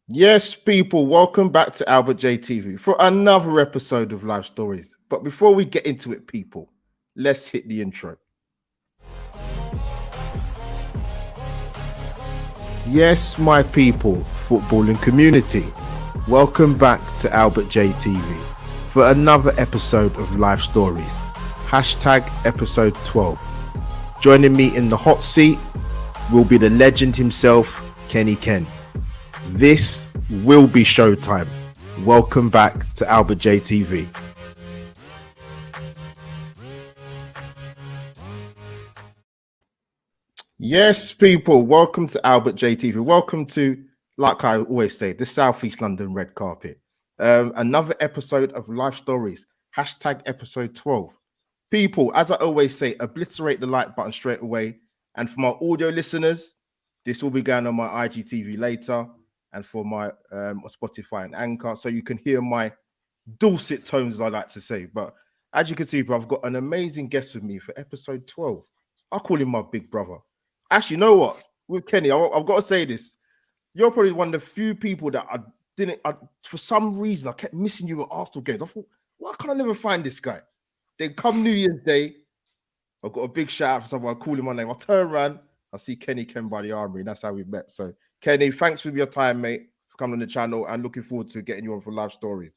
Yes, people, welcome back to Albert J TV for another episode of Life Stories. But before we get into it, people, let's hit the intro. Yes, my people, footballing community, welcome back to Albert J TV for another episode of Life Stories. Hashtag episode 12. Joining me in the hot seat will be the legend himself, Kenny Ken. This will be showtime. Welcome back to Albert J TV. Yes, people, welcome to Albert J TV. Welcome to, like I always say, the Southeast London red carpet. Another episode of Life Stories. Hashtag episode 12. People, as I always say, obliterate the like button straight away. And for my audio listeners, this will be going on my IGTV later, and for my Spotify and Anchor, so you can hear my dulcet tones, as I like to say. But as you can see, bro, I've got an amazing guest with me for episode 12. I'll call him my big brother. Actually, you know what? With Kenny, I've got to say this. You're probably one of the few people that for some reason, I kept missing you at Arsenal games. I thought, why can't I never find this guy? Then come New Year's Day, I've got a big shout out for someone. I call him my name. I turn around, I see Kenny Ken by the Armory. That's how we met. So, Kenny, thanks for your time, mate, for coming on the channel, and looking forward to getting you on for Life Stories.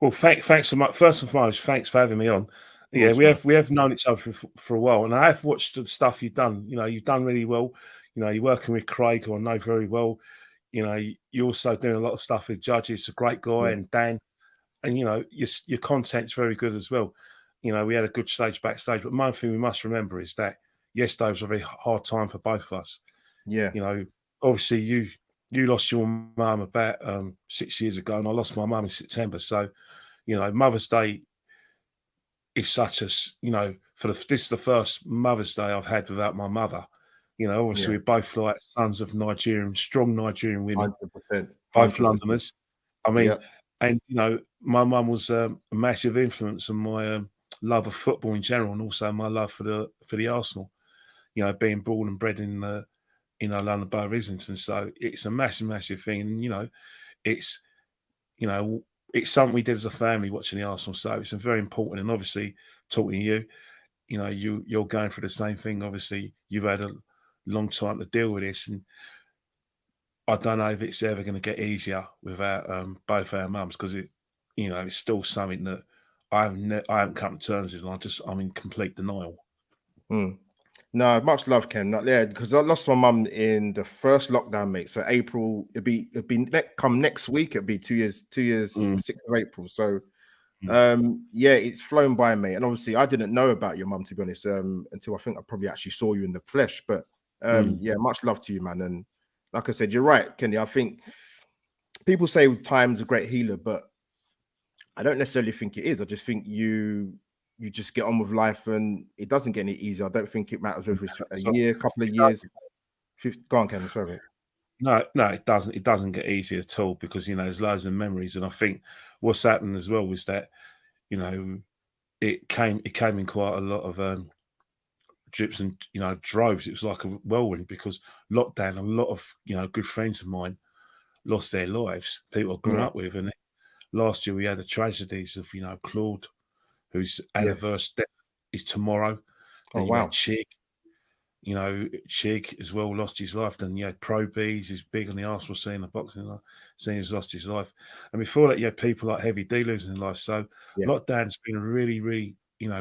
Well, thanks so much. First and foremost, thanks for having me on. Yeah, we have known each other for a while, and I have watched the stuff you've done. You know, you've done really well. You know, you're working with Craig, who I know very well. You know, you're also doing a lot of stuff with Judges, a great guy, and Dan. And you know, your content's very good as well. You know, we had a good stage backstage, but one thing we must remember is that yesterday was a very hard time for both of us. Yeah. You know, obviously you lost your mum about 6 years ago, and I lost my mum in September. So, you know, Mother's Day is such a, you know, this is the first Mother's Day I've had without my mother. You know, obviously we're both like sons of strong Nigerian women, 100%, both Londoners. I mean, Yep. and you know, my mum was a massive influence on my love of football in general, and also my love for the Arsenal. You know, being born and bred in London Borough of Islington, so it's a massive thing. And you know, it's it's something we did as a family watching the Arsenal. So it's very important. And obviously, talking to you, you know, you're going through the same thing. Obviously, you've had a long time to deal with this, and I don't know if it's ever going to get easier without both our mums, because it's still something that I haven't come to terms with. And I'm in complete denial. No, much love, Ken. Yeah, because I lost my mum in the first lockdown, mate. So April, come next week. It'll be 2 years, 6th of April. So, yeah, it's flown by, mate. And obviously, I didn't know about your mum, to be honest, until I think I probably actually saw you in the flesh. But yeah, much love to you, man. And like I said, you're right, Kenny. I think people say time's a great healer, but I don't necessarily think it is. I just think you just get on with life, and it doesn't get any easier. I don't think it matters whether it's a year, couple of years. Go on, Ken. Sorry. No, it doesn't. It doesn't get easier at all, because you know there's loads of memories, and I think what's happened as well was that it came in quite a lot of drips and droves. It was like a whirlwind, because lockdown, a lot of good friends of mine lost their lives. People I grew up with, and last year we had the tragedies of Claude, whose anniversary death is tomorrow. Oh, wow. Chig as well lost his life. Then you had Pro B's, who's big on the Arsenal scene, the boxing scene, has lost his life. And before that, you had people like Heavy D losing their life. So lockdown's been a really, really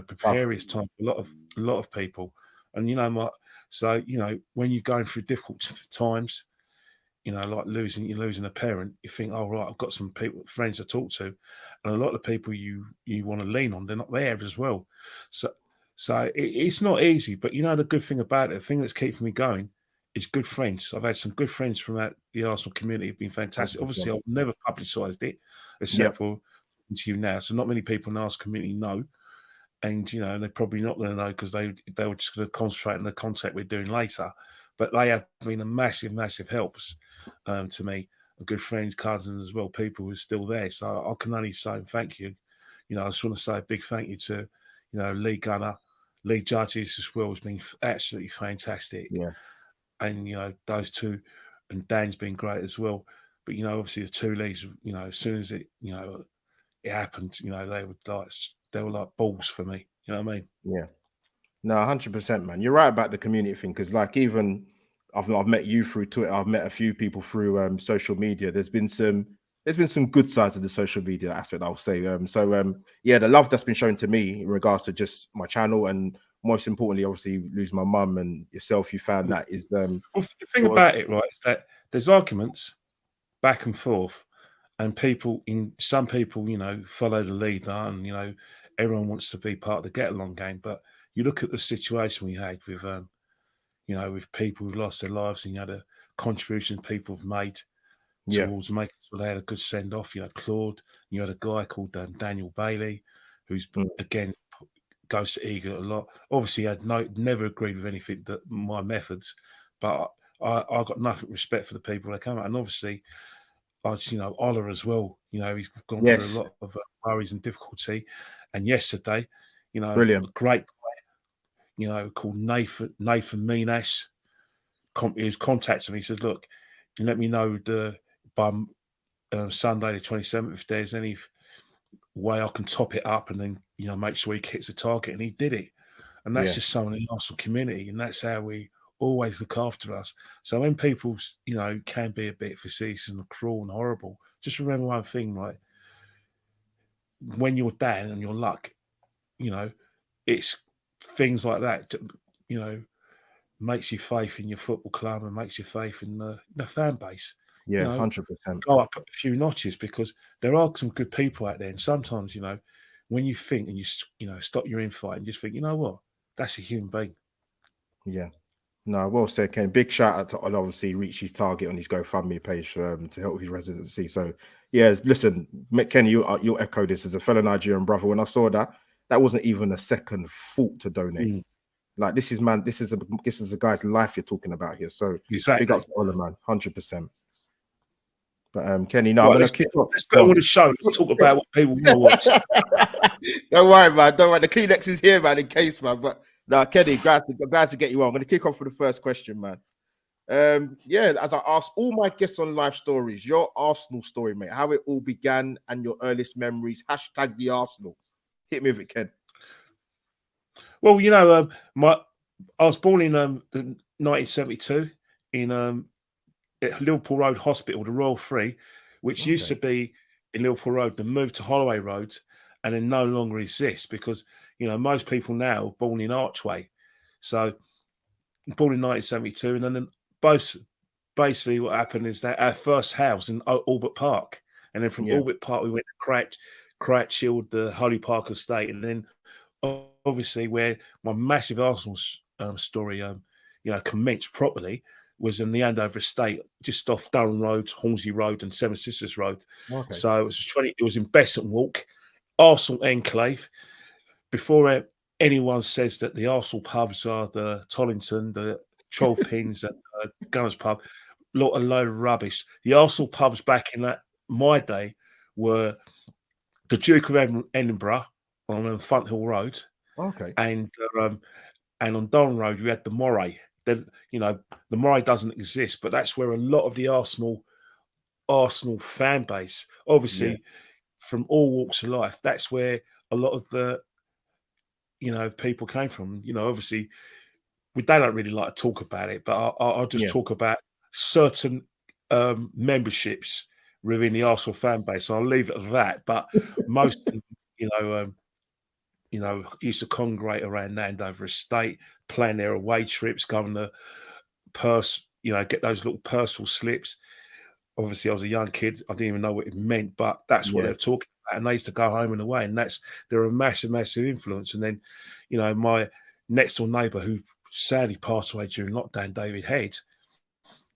precarious time for a lot of people. And when you're going through difficult times, like you're losing a parent, you think, oh right, I've got some friends to talk to, and a lot of the people you want to lean on, they're not there as well. So it's not easy, but the good thing about it, the thing that's keeping me going, is good friends. I've had some good friends from the Arsenal community. Have been fantastic. 100%. Obviously, I've never publicised it, except for to you now. So not many people in the Arsenal community know, and they're probably not going to know, because they were just going to concentrate on the contact we're doing later. But they have been a massive helps to me. Good friends, cousins as well, people who are still there. So I can only say thank you. I just want to say a big thank you to Lee Gunner, Lee Judges as well, has been absolutely fantastic. Yeah. And those two and Dan's been great as well. But obviously the two leagues, as soon as it happened, they were like balls for me. You know what I mean? Yeah. No, 100%, man. You're right about the community thing, because like even I've met you through Twitter. I've met a few people through social media. There's been some good sides of the social media aspect, I'll say. Yeah, the love that's been shown to me in regards to just my channel, and most importantly, obviously losing my mum and yourself, you found that is Well, the thing sort of, about it, right, is that there's arguments back and forth, and some people, follow the leader, and everyone wants to be part of the get along game. But you look at the situation we had with, with people who lost their lives, and the contribution people have made yeah, towards making sure they had a good send off. Claude, you had a guy called Daniel Bailey, who's mm, again goes to Eagle a lot. Obviously, I'd never agreed with anything that my methods, but I got nothing respect for the people that come out, and obviously, Ola as well. He's gone through a yes, lot of worries and difficulty, and yesterday, a brilliant, great guy, called Nathan Minas, he was contacting me. He said, "Look, let me know by Sunday the 27th if there's any way I can top it up, and then make sure he hits the target." And he did it, and that's yeah, just someone in the Arsenal community, and that's how we always look after us. So when people can be a bit facetious and cruel and horrible, just remember one thing, right? When you're down and your luck, it's things like that makes you faith in your football club and makes you faith in the fan base. yeah, You know, 100%, go up a few notches, because there are some good people out there. And sometimes, when you think and stop your infight and just think, you know what, that's a human being. yeah. No, well said, Ken. Big shout out to Ola, obviously reached his target on his GoFundMe page to help his residency. So, yeah, listen, Kenny, you'll echo this as a fellow Nigerian brother. When I saw that, that wasn't even a second thought to donate. Mm, Like, this is, man, this is a guy's life you're talking about here. So, big exactly. up to Ola, man, 100%. But Kenny, no, I'm Right, gonna kick off. let's put on the show. Let's talk about what people want to watch. Don't worry, man. Don't worry. The Kleenex is here, man, in case, man. But no, Kenny, glad to get you on. I'm gonna kick off with the first question, man. Yeah, as I ask all my guests on live stories, your Arsenal story, mate, how it all began and your earliest memories. Hashtag the Arsenal. Hit me with it, Ken. Well, I was born in 1972 in at Liverpool Road Hospital, the Royal Free, which used to Okay. be in Liverpool Road, then moved to Holloway Road, and then no longer exists because most people now are born in Archway. So born in 1972, and then both basically what happened is that our first house in Albert Park, and then from Yeah. Albert Park we went to Cratchfield, the Holy Park Estate, and then obviously where my massive Arsenal story, commenced properly was in the Andover Estate, just off Durham Road, Hornsey Road, and Seven Sisters Road. Okay. So it was in Besant Walk, Arsenal enclave. Before anyone says that the Arsenal pubs are the Tollington, the 12 Pins, and Gunners Pub, a load of rubbish. The Arsenal pubs back in my day were the Duke of Edinburgh on Front Hill Road, Okay. and on Durham Road we had the Moray. The Moray doesn't exist, but that's where a lot of the Arsenal fan base, obviously from all walks of life, that's where a lot of the people came from. Obviously they don't really like to talk about it, but I'll just talk about certain memberships within the Arsenal fan base. I'll leave it at that. But most of them, used to congregate around Andover Estate, plan their away trips, go on the purse, get those little personal slips. Obviously, I was a young kid. I didn't even know what it meant, but that's what they were talking about. And they used to go home and away, and they're a massive, massive influence. And then, my next door neighbour, who sadly passed away during lockdown, David Head,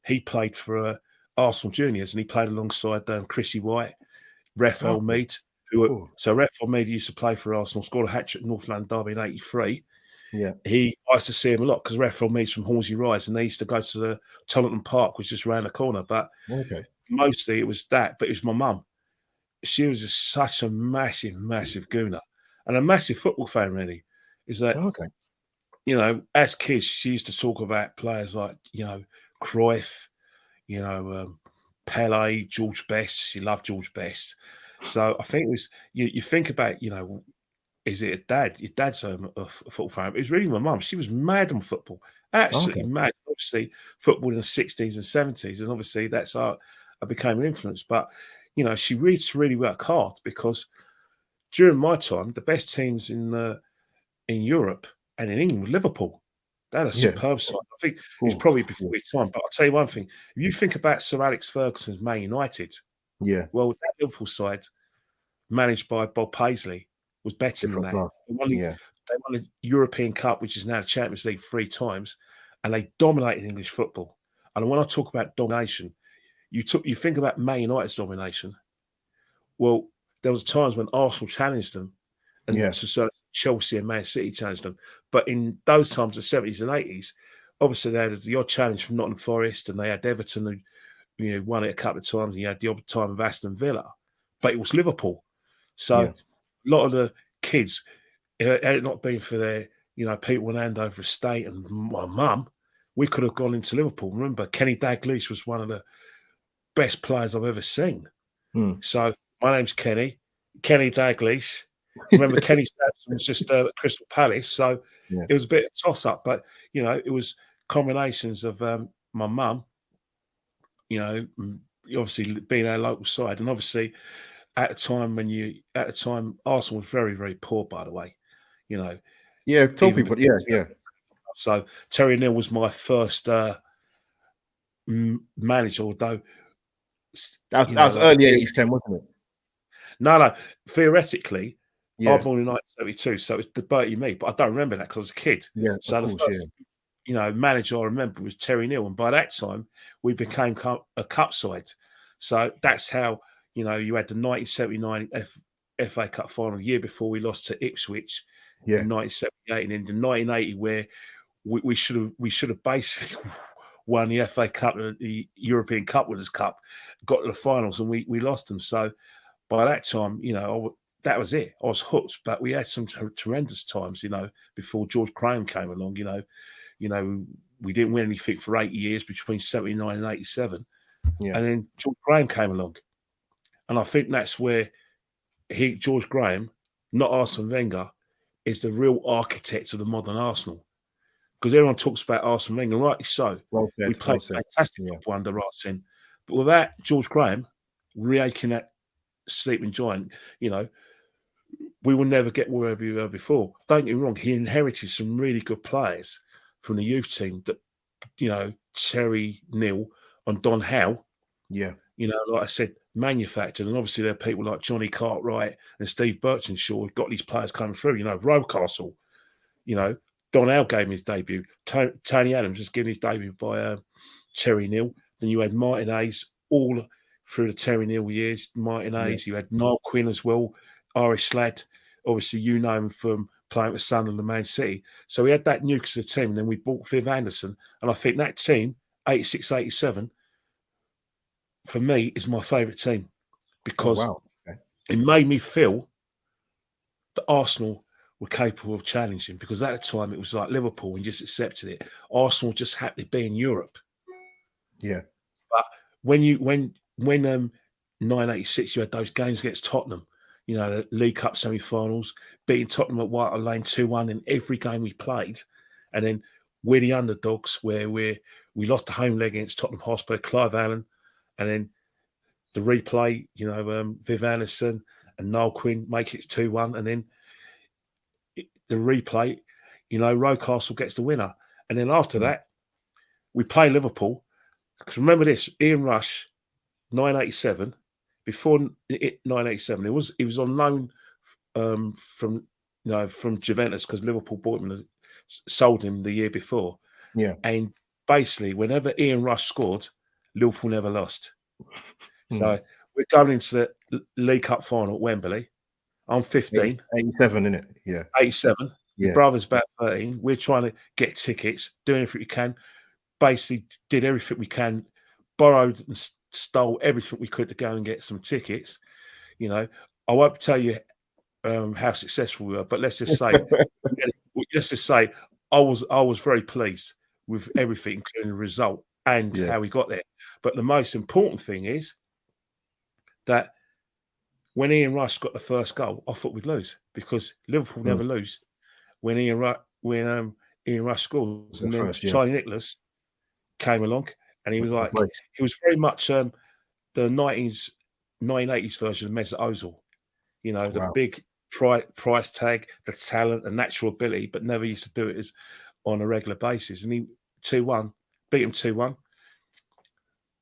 he played for Arsenal Juniors, and he played alongside Chrissy White, Raphael Mead. So Raphael Mead used to play for Arsenal, scored a hat-trick at North London Derby in '83. Yeah. I used to see him a lot because Raphael Mead's from Hornsey Rise, and they used to go to the Tollington Park, which is around the corner. But mostly it was that. But it was my mum. She was just such a massive, massive gooner and a massive football fan, really. Is that, as kids, she used to talk about players like, Cruyff, Pele, George Best. She loved George Best. So I think it was you think about, is it a dad? Your dad's a football fan. It was really my mum. She was mad on football, absolutely mad. Obviously, football in the 60s and 70s, and obviously that's how I became an influence. But she really worked hard, because during my time, the best teams in Europe and in England were Liverpool. They had a superb side. I think it's probably before your time. But I'll tell you one thing: if you think about Sir Alex Ferguson's Man United, well, that Liverpool side, managed by Bob Paisley, was better than that. They won the European Cup, which is now the Champions League, 3 times, and they dominated English football. And when I talk about domination, you think about Man United's domination. Well, there was times when Arsenal challenged them, and so Chelsea and Man City challenged them. But in those times, the 70s and 80s, obviously they had the odd challenge from Nottingham Forest, and they had Everton, who won it a couple of times, and you had the odd time of Aston Villa. But it was Liverpool. So a lot of the kids, had it not been for their, people in Andover Estate and my mum, we could have gone into Liverpool. Remember, Kenny Dalglish was one of the best players I've ever seen. So my name's Kenny Dalglish. Remember, Kenny Sampson was just at Crystal Palace, so it was a bit of a toss-up. But it was combinations of my mum, obviously being our local side, and obviously at the time Arsenal was very, very poor, by the way. Tell people, So Terry Neal was my first manager, although that was early 80s, Ken, wasn't it? No. Theoretically, I was born in 1972, so it's debating me, but I don't remember that because I was a kid. So the first, manager I remember was Terry Neal, and by that time we became a cup side. So that's how you had the 1979 FA Cup final, the year before we lost to Ipswich in 1978, and then the 1980 where we should have basically won the FA Cup, the European Cup Winners' Cup, got to the finals, and we lost them. So by that time, that was it. I was hooked. But we had some tremendous times, before George Graham came along. We didn't win anything for 8 years between 79 and 87, and then George Graham came along, and I think that's where George Graham, not Arsene Wenger, is the real architect of the modern Arsenal. Because everyone talks about Arsene Wenger, rightly so. We played fantastic football under Arsene, but without George Graham raking that sleeping giant, we will never get where we were before. Don't get me wrong, he inherited some really good players from the youth team that, Terry Neal and Don Howe, like I said, manufactured. And obviously there are people like Johnny Cartwright and Steve Birchenshaw who've got these players coming through, Rocastle, Don Howe gave him his debut. Tony Adams was given his debut by Terry Neal. Then you had Martin Hayes all through the Terry Neal years. Martin Hayes, you had Niall Quinn as well, Irish lad. Obviously, you know him from playing with Sunderland and Man City. So we had that nucleus of the team, and then we bought Viv Anderson. And I think that team, 86, 87, for me, is my favourite team because it made me feel that Arsenal were capable of challenging, because at the time it was like Liverpool and just accepted it. Arsenal just happened to be in Europe. But when 1986, you had those games against Tottenham, the League Cup semi-finals, beating Tottenham at White Hart Lane 2-1 in every game we played. And then we're the underdogs, where we lost the home leg against Tottenham Hotspur, Clive Allen, and then the replay, Viv Anderson and Niall Quinn make it 2-1, and then the replay, Rocastle gets the winner. And then after that, we play Liverpool. Because remember this, Ian Rush, 1987, before 1987, he was on loan from Juventus, because Liverpool bought him and sold him the year before. And basically, whenever Ian Rush scored, Liverpool never lost. So we're going into the League Cup final at Wembley. I'm 15. 87, isn't it? 87. The brother's about 13. We're trying to get tickets, do anything we can. Basically did everything we can, borrowed and stole everything we could to go and get some tickets. I won't tell you how successful we were, but let's just say I was very pleased with everything, including the result. and how we got there. But the most important thing is that when Ian Rush got the first goal, I thought we'd lose because Liverpool never lose when Ian Rush scores. And then Charlie Nicholas came along and he was like, he was very much the 1980s version of Mesut Ozil. You know, the big price tag, the talent, the natural ability, but never used to do it on a regular basis. And he 2-1, beat him 2-1.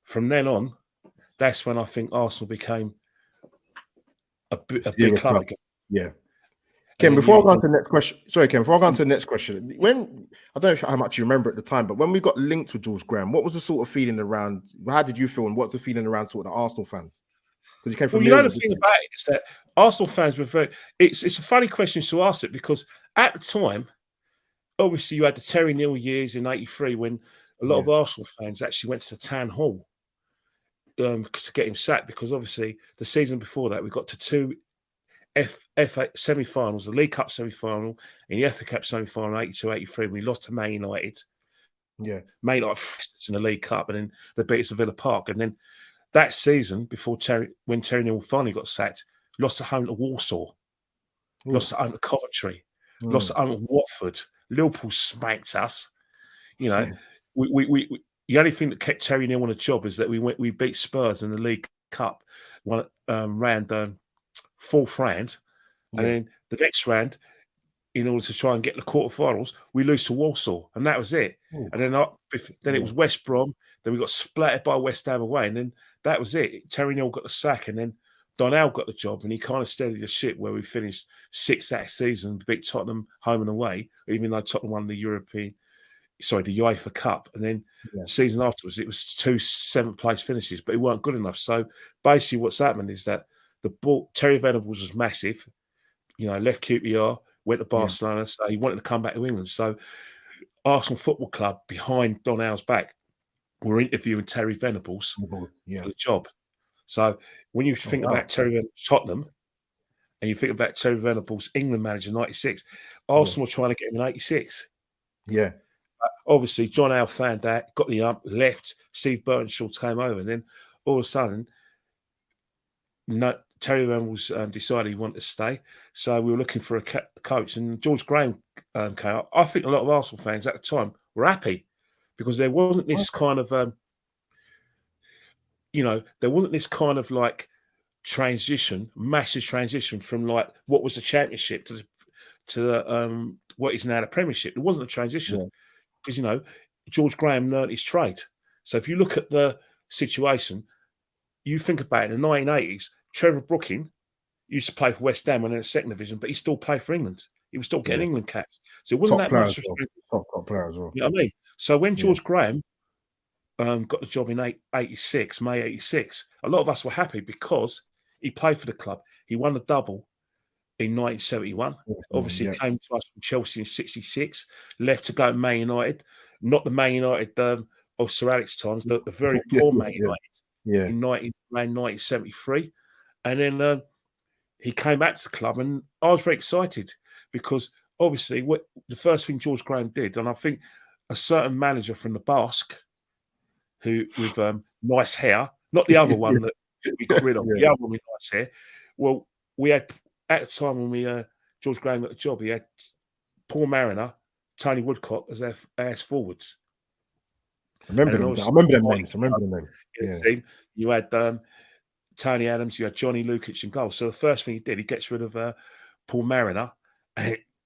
From then on, that's when I think Arsenal became a big club again. Yeah. Ken, before I go on to the next question, before I go on to the next question, when I don't know how much you remember at the time, but when we got linked with George Graham, what was the sort of feeling around? How did you feel, and what's the feeling around sort of the Arsenal fans? Because you came from. Well, the thing about it is that Arsenal fans were very. It's a funny question to ask it because at the time, obviously, you had the Terry Neal years in '83 when a lot of Arsenal fans actually went to the town hall to get him sacked because obviously the season before that we got to 2 FA semi-finals, the League Cup semi-final and the FA Cup semi-final 82-83. We lost to Man United. Yeah. Man United in the League Cup and then they beat us at Villa Park. And then that season, when Terry Neal finally got sacked, lost at home to Warsaw, lost at home to Coventry, lost at home to Watford. Liverpool spanked us. You know, we the only thing that kept Terry Neal on the job is that we beat Spurs in the League Cup, round fourth round, and then the next round, in order to try and get the quarterfinals, we lose to Warsaw, and that was it. And then it was West Brom. Then we got splattered by West Ham away, and then that was it. Terry Neal got the sack, and then Donnell got the job, and he kind of steadied the ship where we finished 6th that season, beat Tottenham home and away, even though Tottenham won the UEFA Cup. And then the season afterwards, it was 2 7th-place finishes, but it weren't good enough. So basically what's happened is that Terry Venables was massive, you know, left QPR, went to Barcelona, so he wanted to come back to England. So Arsenal Football Club, behind Donnell's back, were interviewing Terry Venables for the job. So when you think about Terry Venables Tottenham, and you think about Terry Venables England manager 96, Arsenal were trying to get him in 86. Yeah. Obviously, John Howe found that, got the ump, left, Steve Burnshaw came over, and then all of a sudden, Terry Venables decided he wanted to stay. So we were looking for a coach, and George Graham came up. I think a lot of Arsenal fans at the time were happy because there wasn't this kind of, there wasn't this kind of like massive transition from like what was the Championship to what is now the Premiership. It wasn't a transition because, George Graham learnt his trade. So if you look at the situation, you think about it in the 1980s, Trevor Brooking used to play for West Ham and in the second division, but he still played for England. He was still getting England caps. So it wasn't that much. Top player as well. You know what I mean? So when George Graham got the job in 86, May 86, a lot of us were happy because he played for the club. He won the double in 1971. Obviously, he came to us from Chelsea in 66, left to go to Man United. Not the Man United of Sir Alex times, the very poor Man United in 1973. And then he came back to the club, and I was very excited because obviously the first thing George Graham did, and I think a certain manager from the Basque, who with nice hair, not the other one that we got rid of, the other one with nice hair. Well, we had at the time when George Graham got the job, he had Paul Mariner, Tony Woodcock as forwards. I remember them names. You had Tony Adams, you had Johnny Lukic in goal. So the first thing he did, he gets rid of Paul Mariner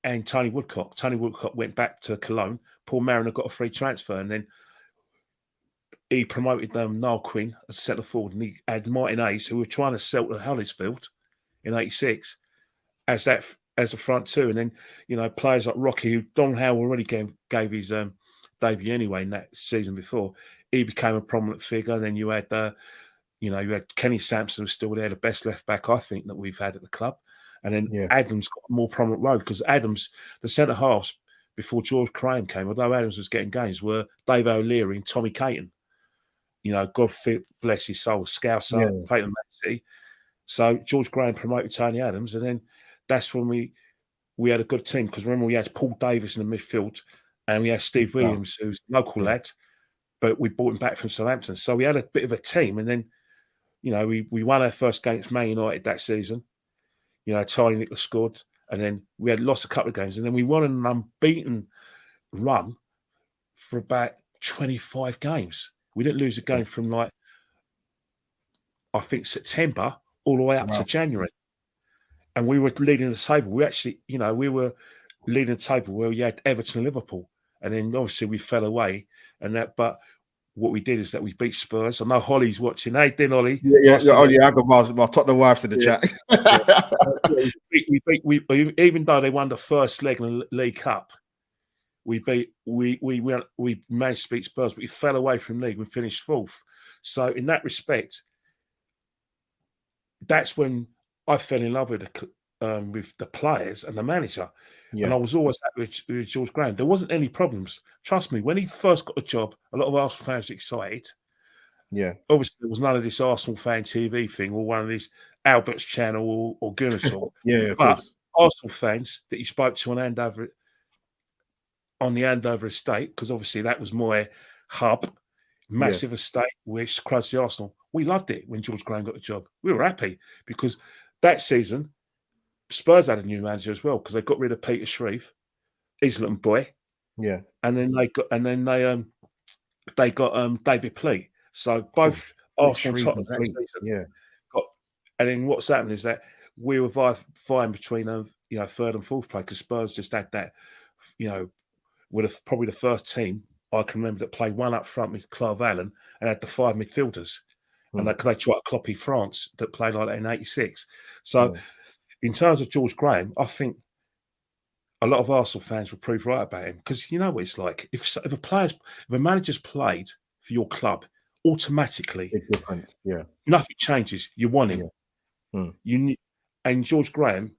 and Tony Woodcock. Tony Woodcock went back to Cologne. Paul Mariner got a free transfer, and then he promoted Niall Quinn as centre forward, and he had Martin Hayes, who were trying to sell to Huddersfield in '86 as the front two, and then players like Rocky, who Don Howe already gave his debut anyway in that season before. He became a prominent figure. And then you had you had Kenny Sampson, who was still there, the best left back I think that we've had at the club, and then Adams got a more prominent role because Adams, the centre halves before George Graham came, although Adams was getting games, were Dave O'Leary and Tommy Caton. God bless his soul, Scouser, Peyton Massey. So George Graham promoted Tony Adams, and then that's when we had a good team because remember we had Paul Davis in the midfield, and we had Steve Williams, who's a local lad, but we bought him back from Southampton. So we had a bit of a team, and then, you know, we won our first game against Man United that season. You know, Tiny Nicholas scored, and then we had lost a couple of games, and then we won an unbeaten run for about 25 games. We didn't lose a game from, like, I think September all the way up to January. And we were leading the table. We actually, you know, we were leading the table where we had Everton and Liverpool. And then obviously we fell away. But what we did is that we beat Spurs. I know Holly's watching. Hey, then Holly. Yeah, I got my Tottenham wives in the chat. We even though they won the first leg in the League Cup, we managed to beat Spurs, but we fell away from league. We finished 4th. So in that respect, that's when I fell in love with the players and the manager. Yeah. And I was always happy with George Graham. There wasn't any problems. Trust me, when he first got the job, a lot of Arsenal fans were excited. Yeah. Obviously, there was none of this Arsenal fan TV thing or one of these Albert's channel or Guinness talk. Of but course. Arsenal fans that he spoke to on the Andover estate, because obviously that was my hub, massive estate, which close to Arsenal. We loved it when George Graham got the job. We were happy because that season, Spurs had a new manager as well because they got rid of Peter Shreve, Islington boy. Yeah. And then they got David Pleat. So both Arsenal and Tottenham that season got, and then what's happened is that we were vying between you know, 3rd and 4th place because Spurs just had that, you know, with probably the first team I can remember that played one up front with Clive Allen and had the 5 midfielders. And they tried to copy France that played like that in '86. So in terms of George Graham, I think a lot of Arsenal fans will prove right about him because you know what it's like. If a manager's played for your club, automatically nothing changes. You want him. And George Graham,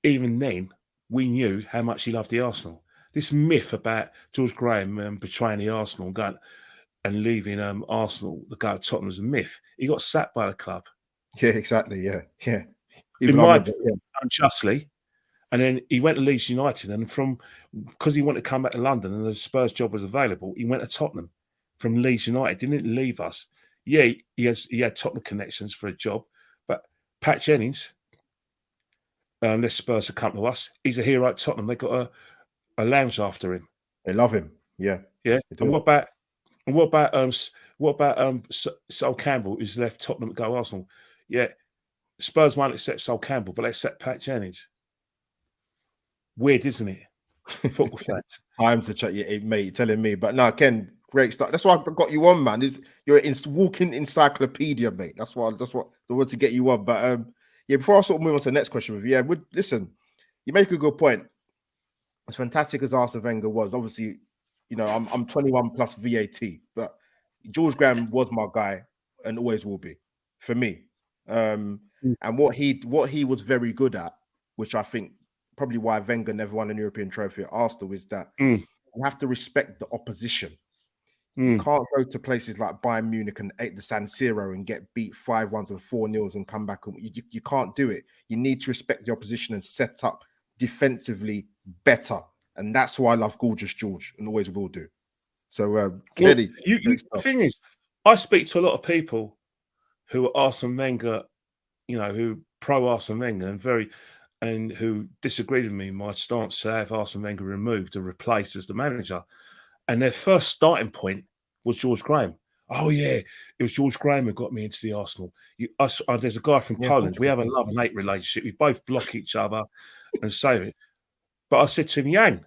even then, we knew how much he loved the Arsenal. This myth about George Graham betraying the Arsenal and leaving Arsenal to go to Tottenham is a myth. He got sacked by the club. Yeah, exactly. Yeah. In my opinion, unjustly. And then he went to Leeds United, and because he wanted to come back to London and the Spurs job was available, he went to Tottenham from Leeds United. Didn't leave us. Yeah, he had Tottenham connections for a job, but Pat Jennings, this Spurs have come to us. He's a hero at Tottenham. They got a lounge after him. They love him. Yeah. And what about Sol Campbell, who's left Tottenham to go Arsenal? Yeah, Spurs won't accept Sol Campbell, but they accept Pat Jennings. Weird, isn't it? Football fans. Time to chat, mate. You're telling me, but no, Ken, great stuff. That's why I got you on, man. You're a walking encyclopedia, mate. That's what I want to get you on. But before I sort of move on to the next question with you, listen, you make a good point. As fantastic as Arsene Wenger was, obviously, you know, I'm 21 plus VAT, but George Graham was my guy and always will be for me. And what he was very good at, which I think probably why Wenger never won an European trophy at Arsenal, is that you have to respect the opposition. You can't go to places like Bayern Munich and the San Siro and get beat 5-1 and 4-0 and come back. You can't do it. You need to respect the opposition and set up defensively better. And that's why I love Gorgeous George and always will do. So, Kenny. The thing is, I speak to a lot of people who are Arsene Wenger, you know, who pro Arsene Wenger and who disagreed with me in my stance to have Arsene Wenger removed and replaced as the manager. And their first starting point was George Graham. Oh, yeah, it was George Graham who got me into the Arsenal. There's a guy from Poland. We have a love and hate relationship. We both block each other and say it. But I said to him, Yang,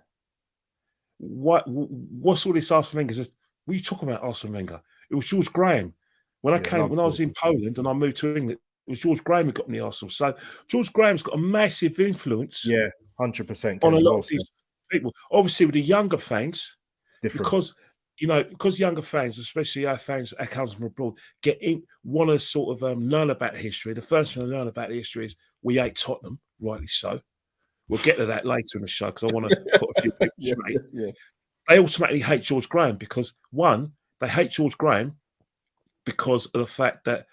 what's all this Arsene Wenger? He said, what are you talking about, Arsene Wenger? It was George Graham. When I was in Poland and I moved to England, it was George Graham who got me Arsenal. So George Graham's got a massive influence. Yeah, 100%. On a lot of these people. Obviously, with the younger fans, because younger fans, especially our fans that comes from abroad, want to sort of learn about the history. The first thing to learn about the history is we hate Tottenham, rightly so. We'll get to that later in the show because I want to put a few people straight. They automatically hate George Graham because, one, they hate George Graham because of the fact that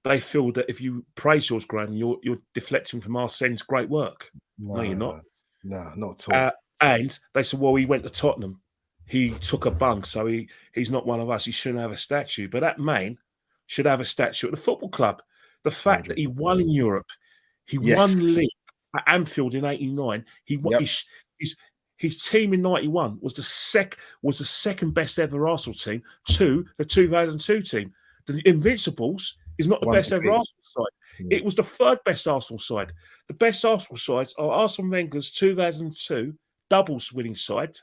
they feel that if you praise George Graham, you're deflecting from Arsene's great work. No, you're not. No, not at all. And they said, well, he went to Tottenham. he took a bung, so he's not one of us. He shouldn't have a statue. But that man should have a statue at the football club. The fact that he won in Europe, he won the league at Anfield in '89. He won his team in '91 was the second best ever Arsenal team to the 2002 team. The Invincibles is not the best ever Arsenal side. It was the third best Arsenal side. The best Arsenal sides are Arsene Wenger's 2002 doubles winning side.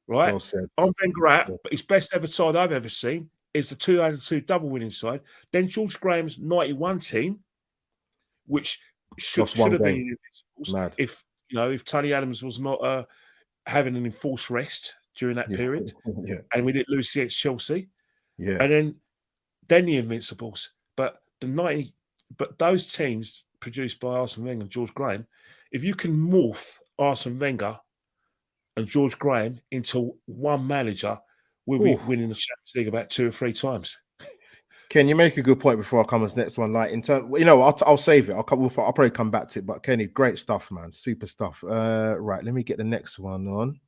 Right? Well said. I'm Wenger out, but his best ever side I've ever seen is the 2002 double winning side. Then George Graham's '91 team, which should have been Invincibles if Tony Adams was not having an enforced rest during that period, and we didn't lose against Chelsea. Yeah, and then the Invincibles, but those teams produced by Arsene Wenger and George Graham, if you can morph Arsene Wenger and George Graham into one manager, we'll be winning the Champions League about 2 or 3 times. Ken, you make a good point before I come to the next one. Like in terms, I'll save it. I'll probably come back to it. But Kenny, great stuff, man. Super stuff. Right, let me get the next one on.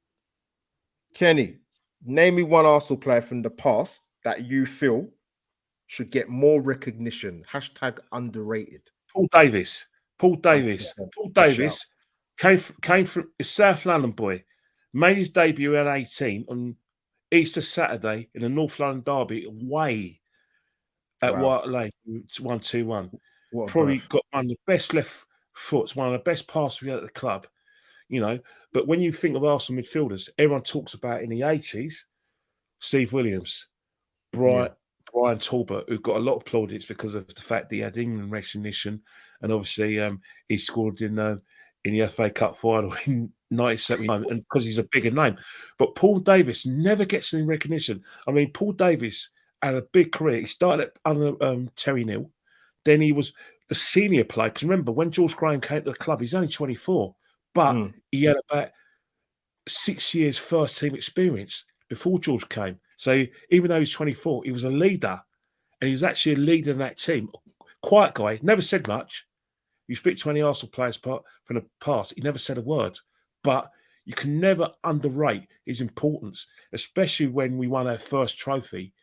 Kenny, name me one Arsenal player from the past that you feel should get more recognition. # underrated. Paul Davis. Paul Davis came from a South London boy. Made his debut at 18 on Easter Saturday in the North London derby away at White Lane, 1-2-1. Probably got one of the best left foots, one of the best passes we had at the club, But when you think of Arsenal midfielders, everyone talks about in the 80s, Steve Williams, Brian Talbot, who got a lot of plaudits because of the fact that he had England recognition, and obviously he scored in the FA Cup final in 1979, and because he's a bigger name. But Paul Davis never gets any recognition. I mean, Paul Davis had a big career. He started under Terry Neal. Then he was the senior player. Because remember, when George Graham came to the club, he's only 24. But he had about 6 years first team experience before George came. So even though he's 24, he was a leader. And he was actually a leader in that team. Quiet guy, never said much. You speak to any Arsenal players from the past, he never said a word. But you can never underrate his importance, especially when we won our first trophy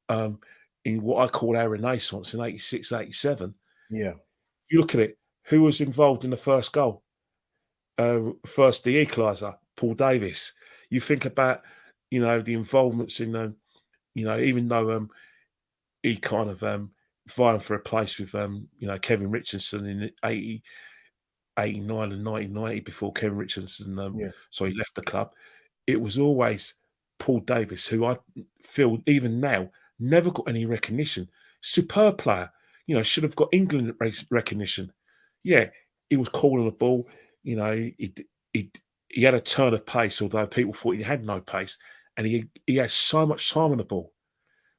in what I call our renaissance in 86, 87. Yeah. You look at it, who was involved in the first goal? First, the equaliser, Paul Davis. You think about, the involvements in, even though he kind of vying for a place with, Kevin Richardson in 89 and 1990 before Kevin Richardson left the club. It was always Paul Davis, who I feel even now never got any recognition. Superb player, should have got England recognition. Yeah, he was calling the ball. He had a turn of pace, although people thought he had no pace, and he had so much time on the ball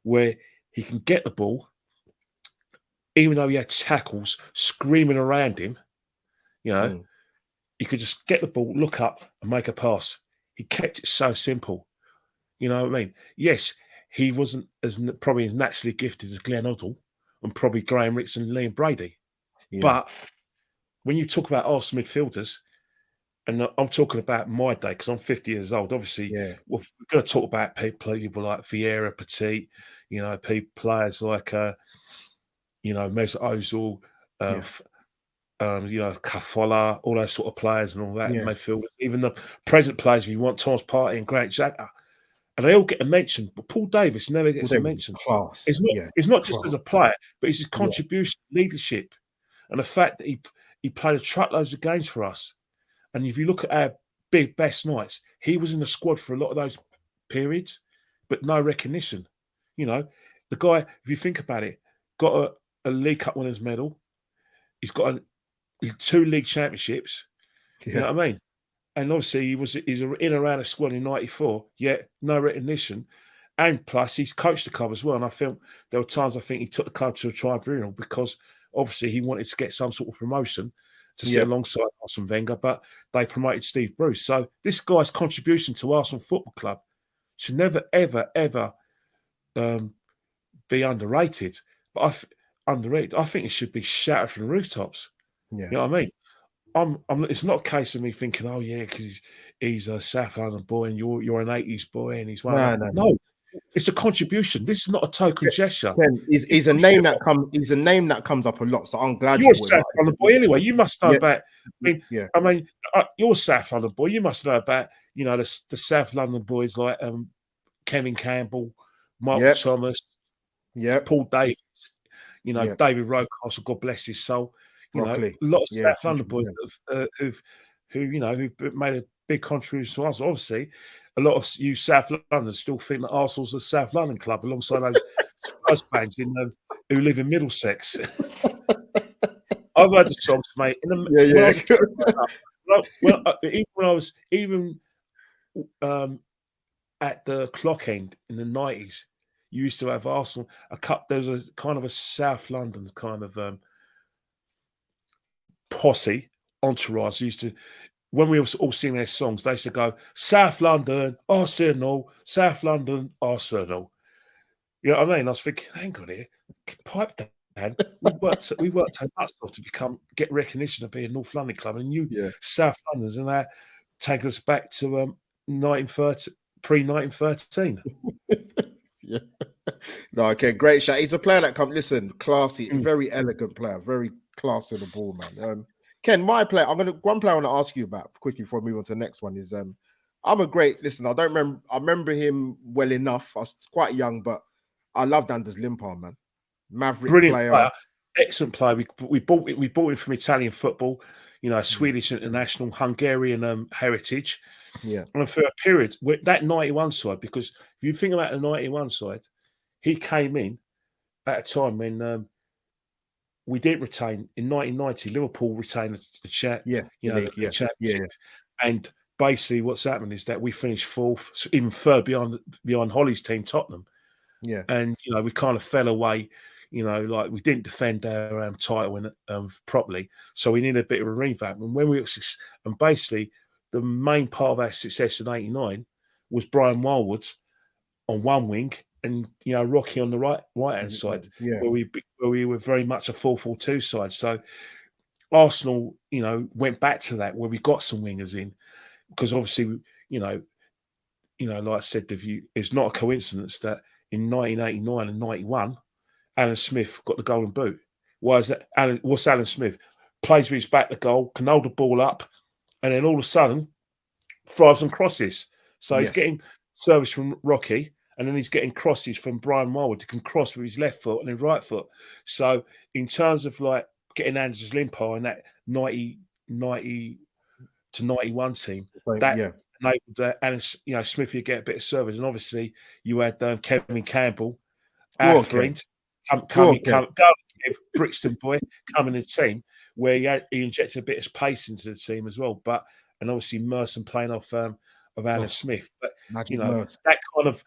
where he can get the ball, even though he had tackles screaming around him. He could just get the ball, look up, and make a pass. He kept it so simple. You know what I mean? Yes, he wasn't probably as naturally gifted as Glenn Hoddle and probably Graham Ritson and Liam Brady. Yeah. But when you talk about Arsenal midfielders, and I'm talking about my day because I'm 50 years old, obviously, we're going to talk about people like Vieira, Petit, players like, Mesut Ozil, Cafola, all those sort of players and all that midfield. Even the present players, if you want, Thomas Partey and Grant Xhaka, and they all get a mention. But Paul Davis never gets a mention. Class. It's not just as a player, but it's his contribution, leadership, and the fact that he played a truckloads of games for us. And if you look at our best nights, he was in the squad for a lot of those periods, but no recognition. The guy, if you think about it, got a League Cup winners medal. He's got 2 league championships. You know what I mean? And obviously he's in and around the squad in '94, yet no recognition. And plus he's coached the club as well. And I felt there were times I think he took the club to a tribunal because obviously he wanted to get some sort of promotion to sit alongside Arsene Wenger, but they promoted Steve Bruce. So this guy's contribution to Arsenal Football Club should never, ever, ever be underrated. But underrated, I think it should be shouted from the rooftops. Yeah. You know what I mean? It's not a case of me thinking, oh yeah, because he's a South London boy and you're an 80s boy and he's one of No, that. no, no. No, it's a contribution. This is not a token gesture. Ken, he's a name that comes up a lot. So I'm glad You're you a brought him South up. London boy anyway. You must know Yeah, about. yeah, You're a South London boy. You must know about the South London boys like Kevin Campbell, Michael yep, Thomas, yep, Paul Davis. yep. David Rocastle, God bless his soul. A Broccoli. lot of Yeah, South London boys 100%. who've made a big contribution to us. Obviously, a lot of you South Londoners still think that Arsenal's a South London club alongside those Spurs fans who live in Middlesex. I've heard the songs, mate. Yeah, When I yeah. was a kid, even when I was at the clock end in the 90s, you used to have Arsenal. There was a kind of a South London kind of posse entourage. Used to, when we were all singing their songs, they used to go South London, Arsenal, South London, Arsenal. You know what I mean? I was thinking, hang on here, pipe down. We worked our butts off to get recognition of being a North London club, and you Yeah. South Londoners, and that take us back to 1930, pre-1913. Yeah. No, okay, great shot. He's a player that listen, classy, very elegant player, very classy on the ball, man. Ken, one player I want to ask you about quickly before I move on to the next one is I remember him well enough. I was quite young, but I loved Anders Limpar, man. Maverick Brilliant player. Excellent player. We bought him from Italian football, Swedish international, Hungarian heritage. Yeah. And for a period, that 91 side, because if you think about the 91 side, he came in at a time when we didn't retain. In 1990, Liverpool retained the championship. And basically what's happened is that we finished fourth, even third behind Holly's team, Tottenham. Yeah. And, we kind of fell away, like we didn't defend our title properly. So we needed a bit of a revamp. And and basically the main part of our success in 89 was Brian Wildwood on one wing and, Rocky on the right-hand side, where we were very much a 4-4-2 side. So Arsenal, went back to that where we got some wingers in, because obviously, like I said to you, it's not a coincidence that in 1989 and 91, Alan Smith got the golden boot. Why is that? What's Alan Smith? Plays with his back to goal, can hold the ball up, and then all of a sudden thrives on crosses. So he's getting service from Rocky, and then he's getting crosses from Brian Wildwood, who can cross with his left foot and his right foot. So in terms of like getting Anders Limpar in that 90 to 91 team, that enabled Alan, Smithy to get a bit of service. And obviously you had Kevin Campbell, our friend, Brixton boy, come in the team, where he injected a bit of pace into the team as well. And obviously Merson playing off Alan Smith. But that kind of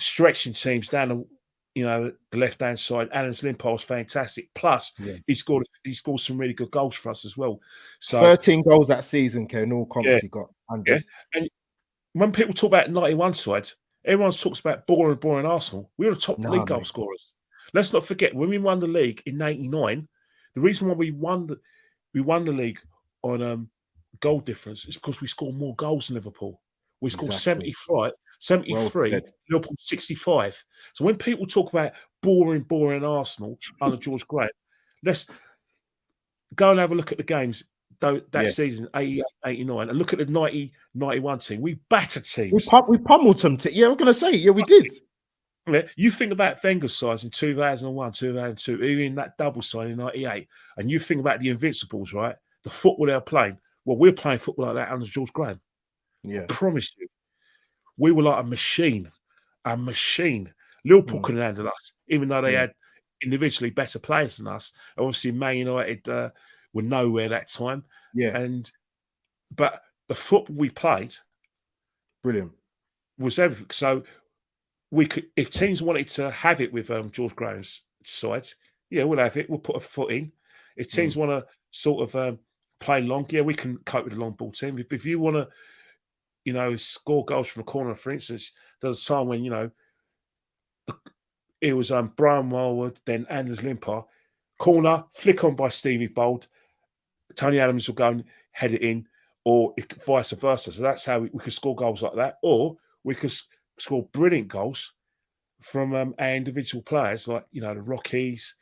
stretching teams down the left-hand side. Alan's Limpar was fantastic. Plus, he scored some really good goals for us as well. So 13 goals that season, Ken, all comps he got. Yeah. And when people talk about 91 side, everyone talks about boring Arsenal. We were the top league goal scorers. Let's not forget, when we won the league in 89, the reason why we won the league on goal difference is because we scored more goals than Liverpool. We scored 73, Liverpool 65. So when people talk about boring Arsenal under George Graham, let's go and have a look at the games that season, 88, 89, and look at the 90, 91 team. We battered teams. We pummeled them. I was going to say, we did. You think about Wenger's sides in 2001, 2002, even in that double side in 98, and you think about the Invincibles, right? The football they're playing. Well, we're playing football like that under George Graham. Yeah. I promise you. We were like a machine. Liverpool couldn't handle us, even though they had individually better players than us. Obviously, Man United were nowhere that time. Yeah. But the football we played, brilliant, was everything. So we could, if teams wanted to have it with George Graham's sides, we'll have it. We'll put a foot in. If teams want to sort of play long, we can cope with a long ball team. If you want to, score goals from a corner, for instance, there was a time when, it was Brian Wildwood, then Anders Limpar, corner, flick on by Stevie Bold, Tony Adams will go and head it in, or vice versa. So that's how we could score goals like that, or we could score brilliant goals from our individual players, like the Rockies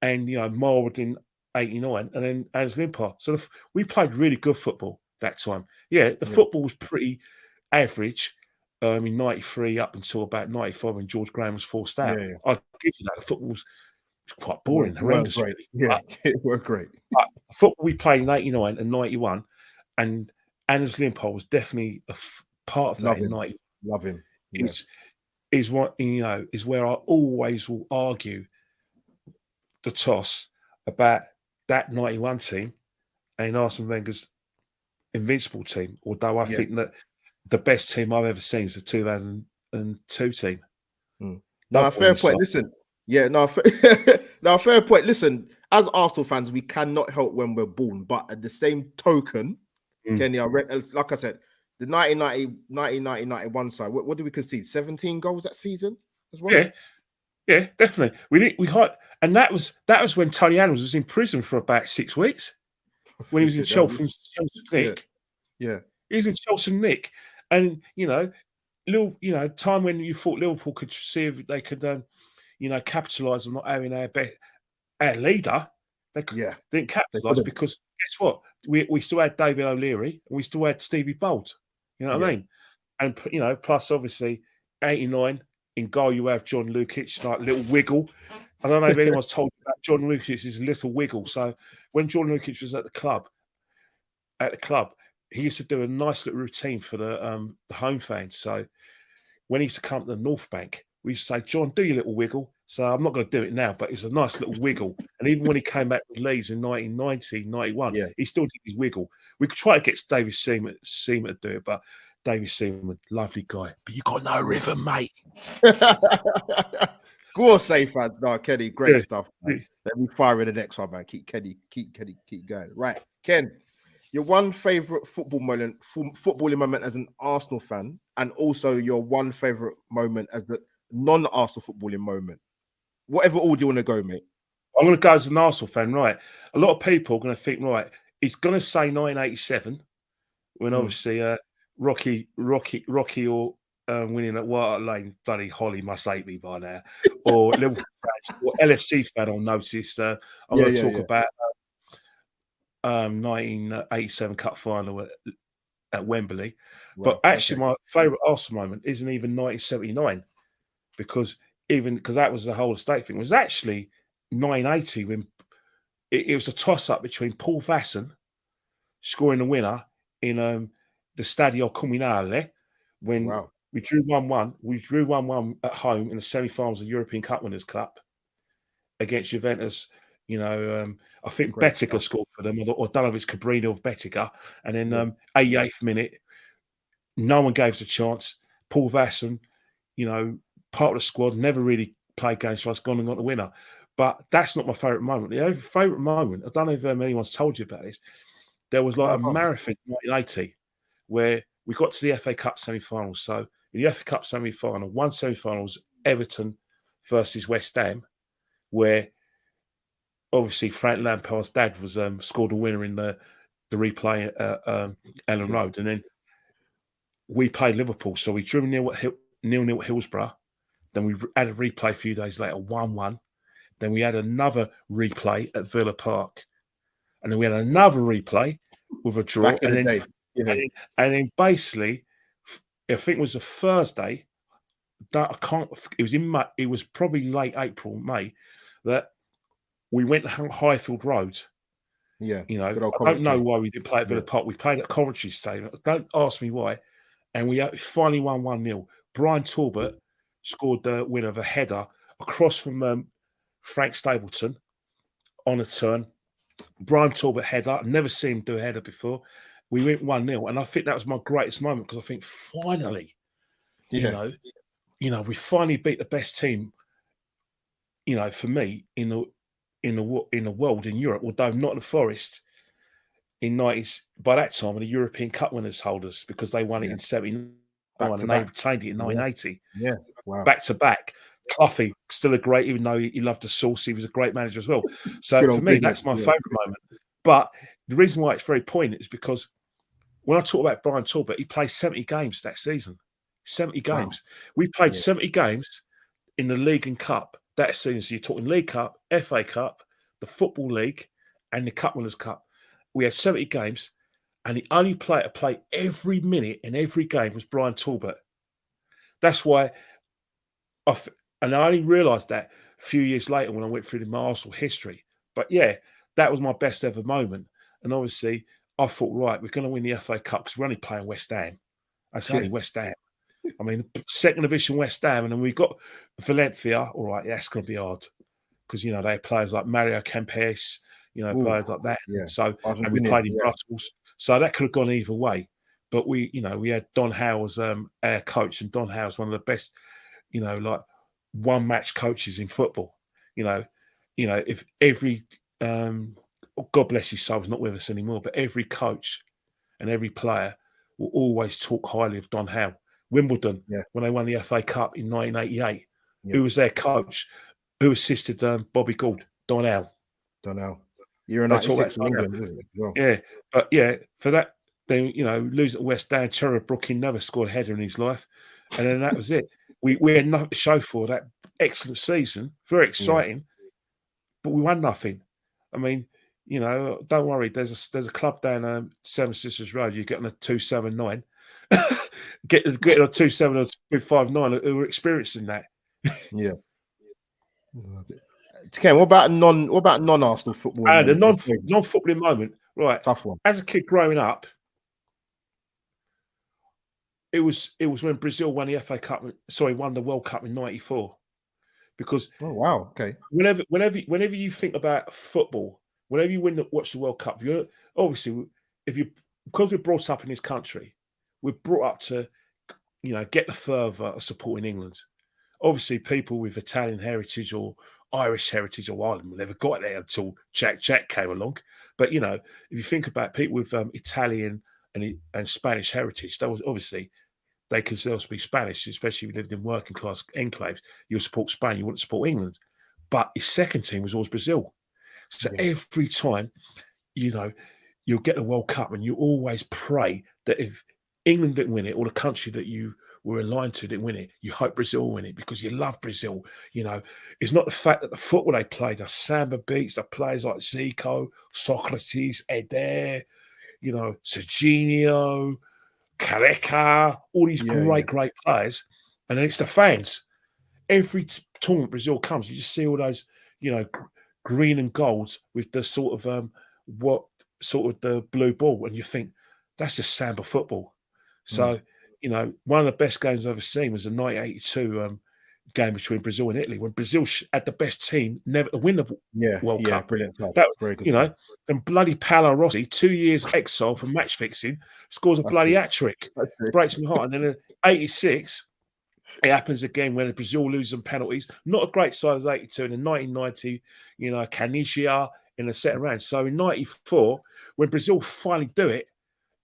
and Marwood in '89, and then Anders Limpar. So we played really good football that time. Yeah, the football was pretty average in '93 up until about '95 when George Graham was forced out. I'd give you that. The football was quite boring, horrendous, great. really. Yeah, it were great. But the football we played in '89 and '91, and Anders Limpar was definitely a part of that in '91. Love him. Yeah. Is what is where I always will argue the toss about that '91 team and Arsene Wenger's invincible team. Although I think that the best team I've ever seen is the 2002 team. No, fair point. Listen, fair point. Listen, as Arsenal fans, we cannot help when we're born, but at the same token, Kenny, like I said, the 1990-91 side, what did we concede? 17 goals that season as well? Yeah, definitely. We had, and that was when Tony Adams was in prison for about 6 weeks when he was in Chelsea Nick. Yeah. He was in Chelsea Nick. And time when you thought Liverpool could see if they could capitalise on not having our leader. They didn't capitalise because guess what? We still had David O'Leary and we still had Stevie Bold. You know what I mean? And plus obviously '89 in goal you have John Lukic, like little wiggle. I don't know if anyone's told you about John Lukic's little wiggle. So when John Lukic was at the club, he used to do a nice little routine for the home fans. So when he used to come to the North Bank, we used to say, John, do your little wiggle. So I'm not going to do it now, but it's a nice little wiggle. And even when he came back with Leeds in 1990, 91, he still did his wiggle. We could try to get David Seaman to do it, but David Seaman, lovely guy, but you got no rhythm, mate. Go on, safe fans. No, Kenny, great stuff. Man. Let me fire in the next one, man. Keep going. Right, Ken, your one favorite footballing moment as an Arsenal fan, and also your one favorite moment as a non-Arsenal footballing moment. Whatever order you want to go, mate. I'm going to go as an Arsenal fan, right? A lot of people are going to think, right, he's going to say 1987 when obviously Rocky or winning at White Hart Lane, bloody Holly must hate me by now, or Liverpool fans, or LFC fan I'll notice. I'm going to talk about 1987 Cup final at Wembley. Right, but actually, my favourite Arsenal moment isn't even 1979 because that was the whole estate thing. It was actually 1980 when it was a toss-up between Paul Vasson scoring the winner in the Stadio Comunale when we drew 1-1. We drew 1-1 at home in the semi-finals of the European Cup Winners' Cup against Juventus. I think Betica scored for them, or I don't know if it's Cabrini or Betica. And then 88th minute, no one gave us a chance. Paul Vasson, part of the squad, never really played games for us, gone and got the winner. But that's not my favourite moment. The favourite moment, I don't know if anyone's told you about this, there was like a marathon in 1980 where we got to the FA Cup semi-finals. So in the FA Cup semi-final, one semi-final was Everton versus West Ham, where obviously Frank Lampard's dad was scored a winner in the replay at Ellen Road. And then we played Liverpool. So we drew 0-0 at Hillsborough. Then we had a replay a few days later, 1-1. Then we had another replay at Villa Park. And then we had another replay with a draw. And then basically, I think it was a Thursday. It was probably late April, May, that we went to Highfield Road. Yeah. I don't know why we didn't play at Villa Park. We played at Coventry Stadium. Don't ask me why. And we finally won 1-0. Brian Talbot scored the winner of a header across from Frank Stapleton on a turn. Brian Talbot header. I've never seen him do a header before. We went 1-0. And I think that was my greatest moment because I think finally, we finally beat the best team, for me, in the world, in Europe, although not the Forest in 90s, by that time, the European Cup winners holders, because they won it in 79 and they retained it in 1980. Yeah. Wow. Back to back. Cloughy, still a great, even though he loved the sauce, he was a great manager as well. So for me, that's my favourite moment. But the reason why it's very poignant is because when I talk about Brian Talbot, he played 70 games that season. 70 games. Wow. We played 70 games in the league and cup that season. So you're talking League Cup, FA Cup, the Football League, and the Cup Winners' Cup. We had 70 games, and the only player to play every minute in every game was Brian Talbot. That's why I only realised that a few years later when I went through my Arsenal history. But yeah, that was my best ever moment. And obviously, I thought, right, we're going to win the FA Cup because we're only playing West Ham. That's only West Ham. I mean, second division West Ham, and then we got Valencia. All right, yeah, that's going to be hard because they have players like Mario Kempes, players like that. Yeah. So and we played in Brussels, so that could have gone either way. But we had Don Howe as our coach, and Don Howe's one of the best, like one match coaches in football. If every God bless his soul, he's not with us anymore, but every coach and every player will always talk highly of Don Howe. Wimbledon, when they won the FA Cup in 1988, who was their coach? Who assisted Bobby Gould? Don Howe. Don Howe. You're in 96 in England, isn't it? Well. Yeah, but for that, then losing to West Ham, Cherub Brooking never scored a header in his life, and then that was it. We had nothing to show for that excellent season, very exciting, but we won nothing. I mean, don't worry. There's a club down Seven Sisters Road. You get on a 279, get on a 27 or 259 who are experiencing that. Yeah. Ken, what about non-Arsenal football? The non-footballing moment, right? Tough one. As a kid growing up, it was when Brazil won the FA Cup. Won the World Cup in '94. Because whenever you think about football, whenever you watch the World Cup, because we're brought up in this country, we're brought up to, get the fervour of supporting England. Obviously, people with Italian heritage or Irish heritage or Ireland never got there until Jack came along. But if you think about people with Italian and Spanish heritage, that was obviously they consider us to be Spanish, especially if you lived in working class enclaves. You'll support Spain, you wouldn't support England. But his second team was always Brazil. So every time, you'll get the World Cup and you always pray that if England didn't win it or the country that you were aligned to didn't win it, you hope Brazil will win it because you love Brazil. It's not the fact that the football they played, the samba beats, the players like Zico, Socrates, Eder, Serginho, Careca, all these great players. And then it's the fans. Every tournament Brazil comes, you just see all those, green and golds with the sort of the blue ball, and you think that's just samba football. So, one of the best games I've ever seen was the 1982 game between Brazil and Italy, when Brazil had the best team never to win the World Cup. Brilliant. That, very good. And bloody Paolo Rossi, 2 years exile for match fixing, scores a bloody hat-trick. Breaks my heart. And then in 86, it happens again when Brazil loses on penalties. Not a great side as 82. And in 1990, Canigia in the second round. So in 94, when Brazil finally do it,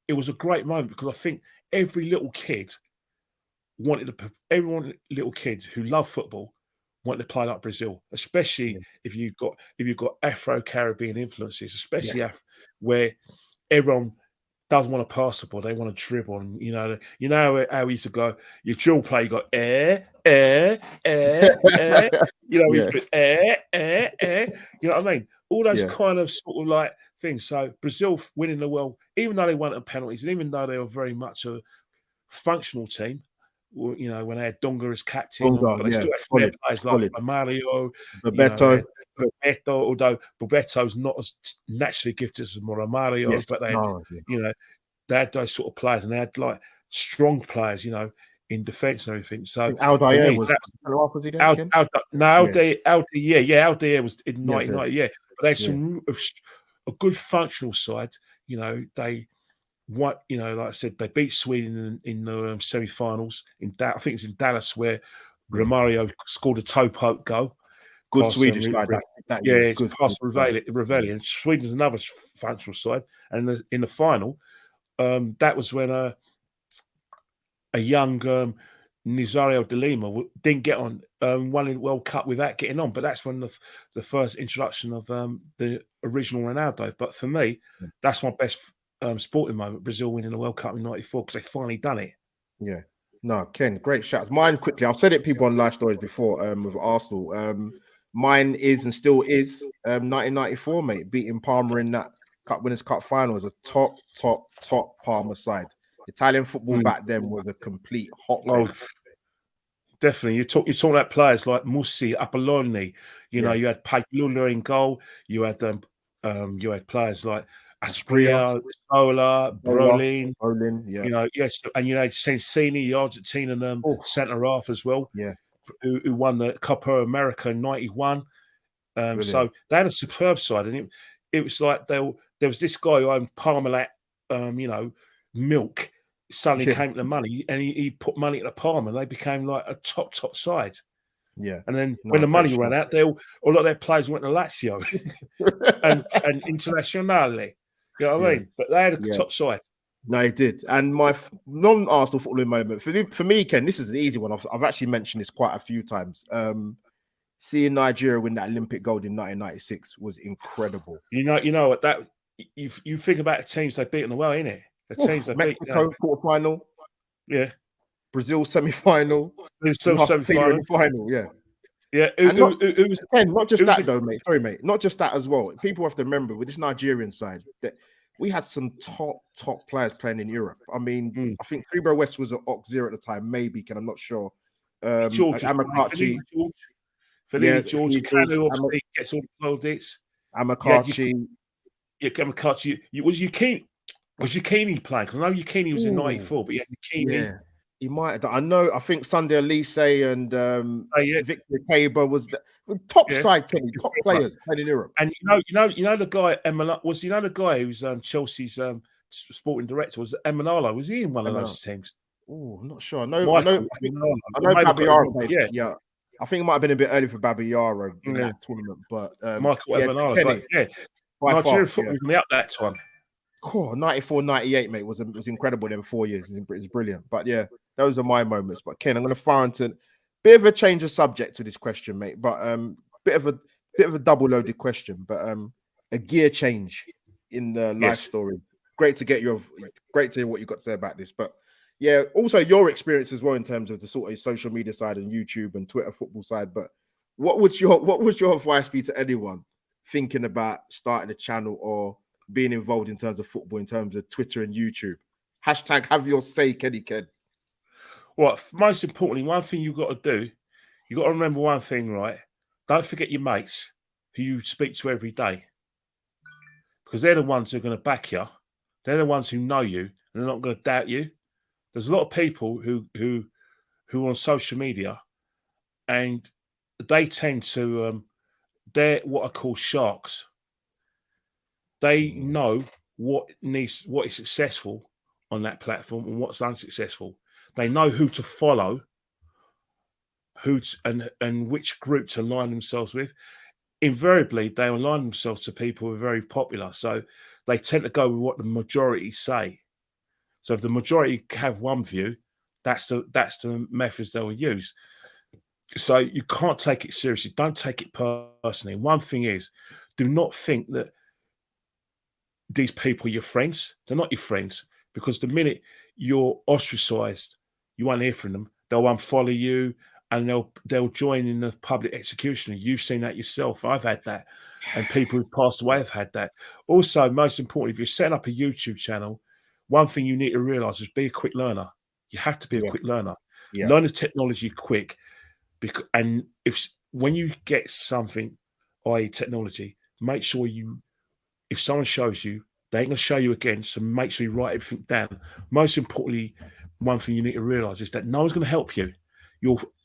it was a great moment because I think every little kid little kids who love football wanted to play like Brazil, especially if you've got Afro-Caribbean influences, especially where everyone doesn't want to pass the ball, they want to dribble. And how we used to go, your drill play, you got air, you know what I mean? All those kind of sort of like things. So Brazil winning the world, even though they won at penalties, and even though they were very much a functional team, when they had Dunga as captain, but they still had players like Mario, Bebeto, although Bebeto's not as naturally gifted as Mario, but they had, they had those sort of players, and they had like strong players, in defence and everything. So Aldair was he there? Aldair was in 1990, but they had some a good functional side. Like I said, they beat Sweden in the semi-finals. I think it's in Dallas where Romario scored a toe poke goal. Good Swedish side. It's past Revelli. Sweden's another functional side. And in the final, that was when a young Nazario de Lima didn't get on, won the World Cup without getting on. But that's when the first introduction of the original Ronaldo. But for me, that's my best sporting moment, Brazil winning the World Cup in '94, because they finally done it. Yeah. No, Ken, great shouts. Mine quickly. I've said it people on live stories before with Arsenal. Mine is and still is 1994, mate, beating Parma in that Cup Winners' Cup final. As a top Parma side. Italian football back then was a complete hotbed. Oh, definitely. You talk about players like Mussi, Apolloni. You know, you had Paglula in goal. You had players like Aspria, Sola, Brolin. Yeah. You know, yes, and you had Sensini, the Argentinian centre half as well. Yeah. Who won the Copa America in '91. So they had a superb side, and it was like there was this guy who owned Parmalat, milk. Suddenly came to the money, and he put money at the Parma. They became like a top side. Yeah, and then when the money ran out, a lot of their players went to Lazio and Internazionale. You know what I mean? But they had a top side. No, it did. And my non-Arsenal footballing moment for me, Ken, this is an easy one. I've actually mentioned this quite a few times. Seeing Nigeria win that Olympic gold in 1996 was incredible. You know what that you think about the teams they beat in the world, innit? The teams they beat. Mexico quarterfinal. Yeah. Brazil semi-final. Semi-final. Yeah. Yeah. Not just that though, mate. Sorry, mate. Not just that as well. People have to remember with this Nigerian side that we had some top players playing in Europe. I mean, I think Creebo West was at Auxerre at the time, maybe. I'm not sure. Amakachi. George Kanu obviously gets all the plaudits. Amakachi. Amakachi. Was Yukini playing? Because I know Yukini was in '94, but yeah, Yukini. Yeah, he might have. I think Sunday Elise and Victor Kaba was the top side, Kenny, top players playing in Europe. And you know the guy the guy who's Chelsea's sporting director was Emanalo. Was he in one of those teams? Oh, I'm not sure. I know Babayaro. Yeah. I think it might have been a bit early for Babayaro in that tournament, but Michael Emanalo. Nigerian football was me up that time. 94, 98, mate, was incredible. Them 4 years is brilliant. But yeah, those are my moments. But Ken, I'm going to fire into a bit of a change of subject to this question, mate. But bit of a double-loaded question. But a gear change in the life story. Great to hear what you got to say about this. But yeah, also your experience as well in terms of the sort of social media side and YouTube and Twitter football side. But what would your advice be to anyone thinking about starting a channel or being involved in terms of football, in terms of Twitter and YouTube? Hashtag have your say, Kenny Ken. Well, most importantly, one thing you've got to do, you've got to remember one thing, right? Don't forget your mates who you speak to every day, because they're the ones who are going to back you. They're the ones who know you, and they're not going to doubt you. There's a lot of people who are on social media, and they tend to they're what I call sharks. They know what is successful on that platform and what's unsuccessful. They know who to follow, and which group to align themselves with. Invariably, they align themselves to people who are very popular, so they tend to go with what the majority say. So if the majority have one view, that's the methods they will use. So you can't take it seriously. Don't take it personally. One thing is, do not think that these people are your friends. They're not your friends, because the minute you're ostracized, you won't hear from them. They'll unfollow you, and they'll join in the public execution. You've seen that yourself. I've had that, and people who've passed away have had that. Also, most importantly, if you're setting up a YouTube channel, one thing you need to realize is be a quick learner. You have to be a quick learner. Learn the technology quick, and when you get something, i.e. technology, make sure if someone shows you, they ain't going to show you again, so make sure you write everything down. Most importantly, one thing you need to realize is that no one's going to help you.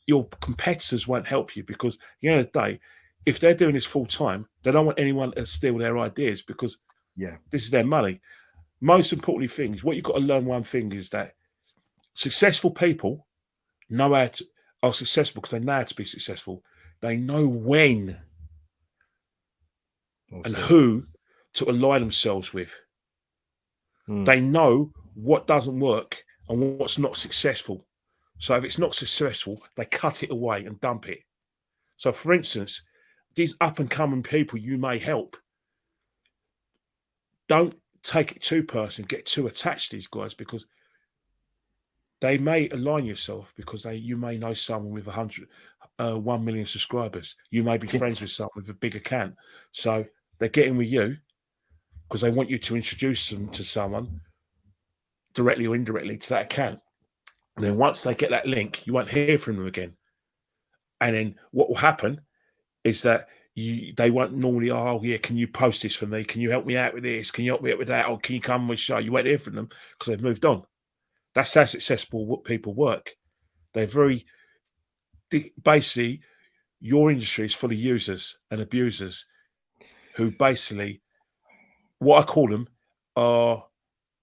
Your competitors won't help you, because at the end of the day, if they're doing this full time, they don't want anyone to steal their ideas, because this is their money. Most importantly, what you've got to learn, one thing is that successful people are successful because they know how to be successful. They know when and who to align themselves with. They know what doesn't work and what's not successful. So if it's not successful, they cut it away and dump it. So, for instance, these up and coming people you may help, don't take it too personal, get too attached to these guys, because they may align yourself because you may know someone with 1 million subscribers. You may be friends with someone with a big account. So they're getting with you because they want you to introduce them to someone directly or indirectly to that account. And then once they get that link, you won't hear from them again. And then what will happen is that they won't normally, oh yeah, can you post this for me? Can you help me out with this? Can you help me out with that? Or can you come on my show? You won't hear from them because they've moved on. That's how successful people work. They're basically, your industry is full of users and abusers who basically, what I call them, are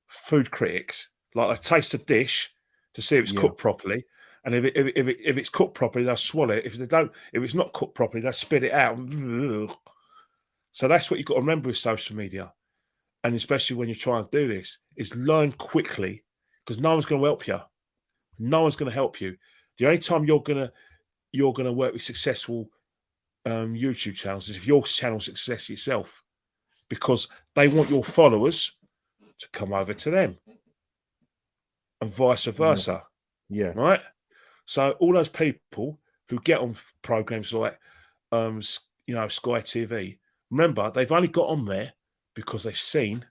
food critics. Like they taste a dish to see if it's cooked properly. And if it's cooked properly, they'll swallow it. If it's not cooked properly, they'll spit it out. So that's what you've got to remember with social media. And especially when you're trying to do this, is learn quickly, because no one's going to help you. No one's going to help you. The only time you're gonna work with successful YouTube channels is if your channel success yourself, because they want your followers to come over to them, and vice versa. Yeah. Right. So all those people who get on programs like Sky TV, remember, they've only got on there because they've seen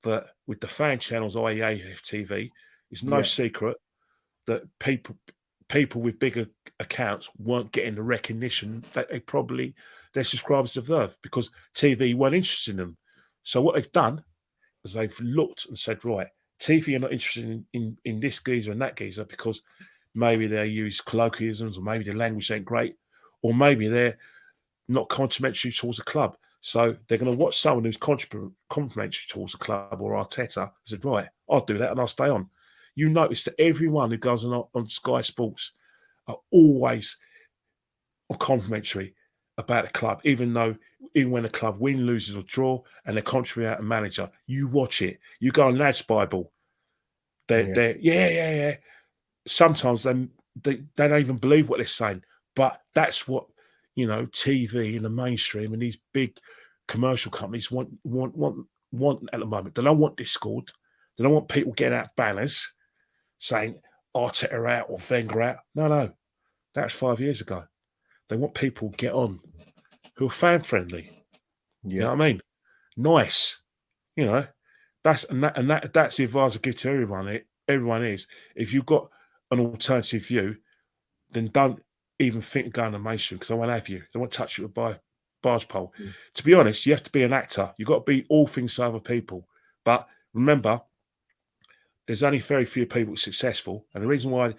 that with the fan channels, i.e. AFTV, it's no secret that people with bigger accounts weren't getting the recognition that their subscribers deserve, because TV weren't interested in them. So what they've done is they've looked and said, right, TV are not interested in this geezer and that geezer because maybe they use colloquialisms, or maybe their language ain't great, or maybe they're not complimentary towards a club. So they're going to watch someone who's complimentary towards a club or Arteta and said, right, I'll do that and I'll stay on. You notice that everyone who goes on Sky Sports are always complimentary about a club, even when the club win, loses or draw, and they're complimentary about a manager. You watch it. You go on Lads Bible. They're sometimes they don't even believe what they're saying, but that's what TV and the mainstream and these big commercial companies want at the moment. They don't want discord. They don't want people getting out banners saying Arteta out or Wenger out. No, that was 5 years ago. They want people to get on who are fan friendly. You know what I mean? Nice. That's the advice I give to everyone. Everyone is, if you've got an alternative view, then don't even think of going to mainstream, because I won't have you. They won't touch you with a barge pole. To be honest, you have to be an actor. You've got to be all things to other people. But remember, there's only very few people successful, and the reason why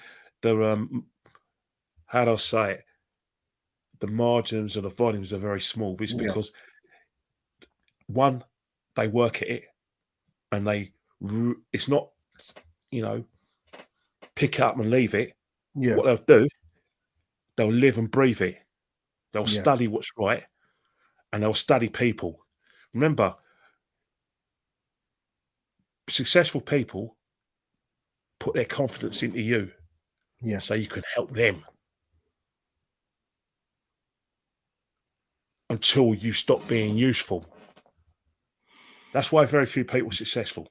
how do I say it? The margins and the volumes are very small is because one, they work at it, and it's not pick up and leave it. What they'll do, they'll live and breathe it. They'll study what's right, and they'll study people. Remember, successful people put their confidence into you, so you can help them until you stop being useful. That's why very few people are successful.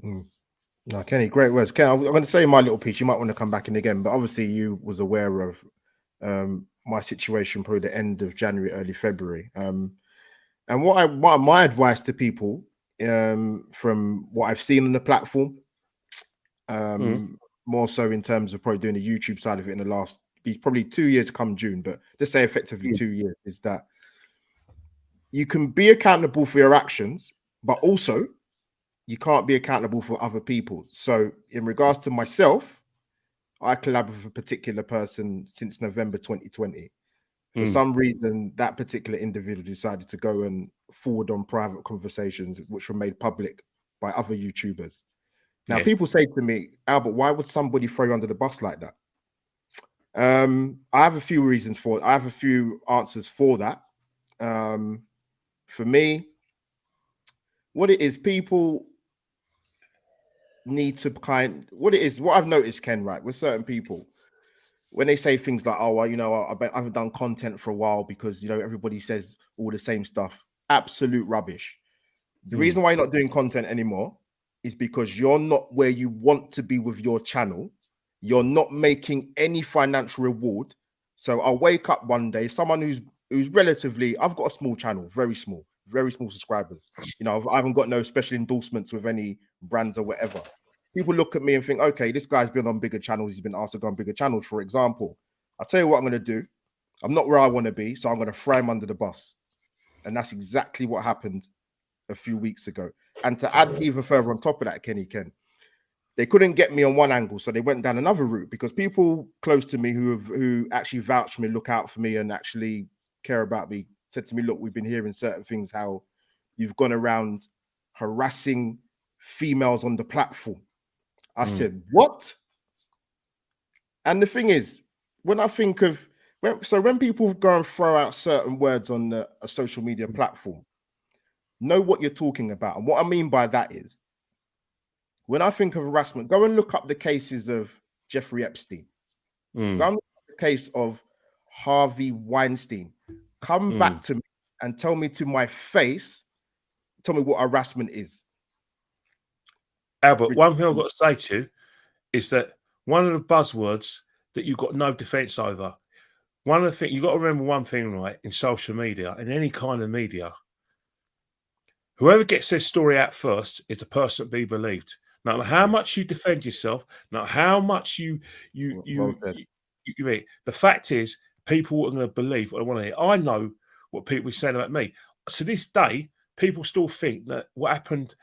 No, Kenny, great words. Ken, I'm going to say my little piece. You might want to come back in again, but obviously you was aware of my situation probably the end of January, early February. And what my advice to people from what I've seen on the platform, more so in terms of probably doing the YouTube side of it in the last probably 2 years come June, but just say effectively 2 years, is that you can be accountable for your actions, but also you can't be accountable for other people. So in regards to myself, I collab with a particular person since November 2020. For some reason, that particular individual decided to go and forward on private conversations, which were made public by other YouTubers. Now, people say to me, Albert, why would somebody throw you under the bus like that? I have a few reasons for it. I have a few answers for that. For me, what it is, people need to what it is, what I've noticed, Ken, right, with certain people, when they say things like, oh, well, I haven't done content for a while because, everybody says all the same stuff. Absolute rubbish. The reason why you're not doing content anymore is because you're not where you want to be with your channel. You're not making any financial reward. So I'll wake up one day, someone who's relatively, I've got a small channel, very small subscribers. I haven't got no special endorsements with any brands or whatever. People look at me and think, okay, this guy's been on bigger channels. He's been asked to go on bigger channels, for example. I'll tell you what I'm going to do. I'm not where I want to be, so I'm going to throw him under the bus. And that's exactly what happened a few weeks ago. And to add even further on top of that, Ken, they couldn't get me on one angle, so they went down another route, because people close to me who actually vouch for me, look out for me, and actually care about me, said to me, look, we've been hearing certain things, how you've gone around harassing females on the platform. I said, what? And the thing is, when I think of when people go and throw out certain words on a social media platform, know what you're talking about. And what I mean by that is, when I think of harassment, go and look up the cases of Jeffrey Epstein. Go and look up the case of Harvey Weinstein. Come back to me and tell me to my face, tell me what harassment is. Albert, one thing I've got to say to you is that one of the buzzwords that you've got no defense over, one of the things, you've got to remember one thing, right, in social media, in any kind of media, whoever gets their story out first is the person to be believed. No matter how much you defend yourself, no matter how much you the fact is, people are going to believe what they want to hear. I know what people are saying about me. To this day, people still think that what happened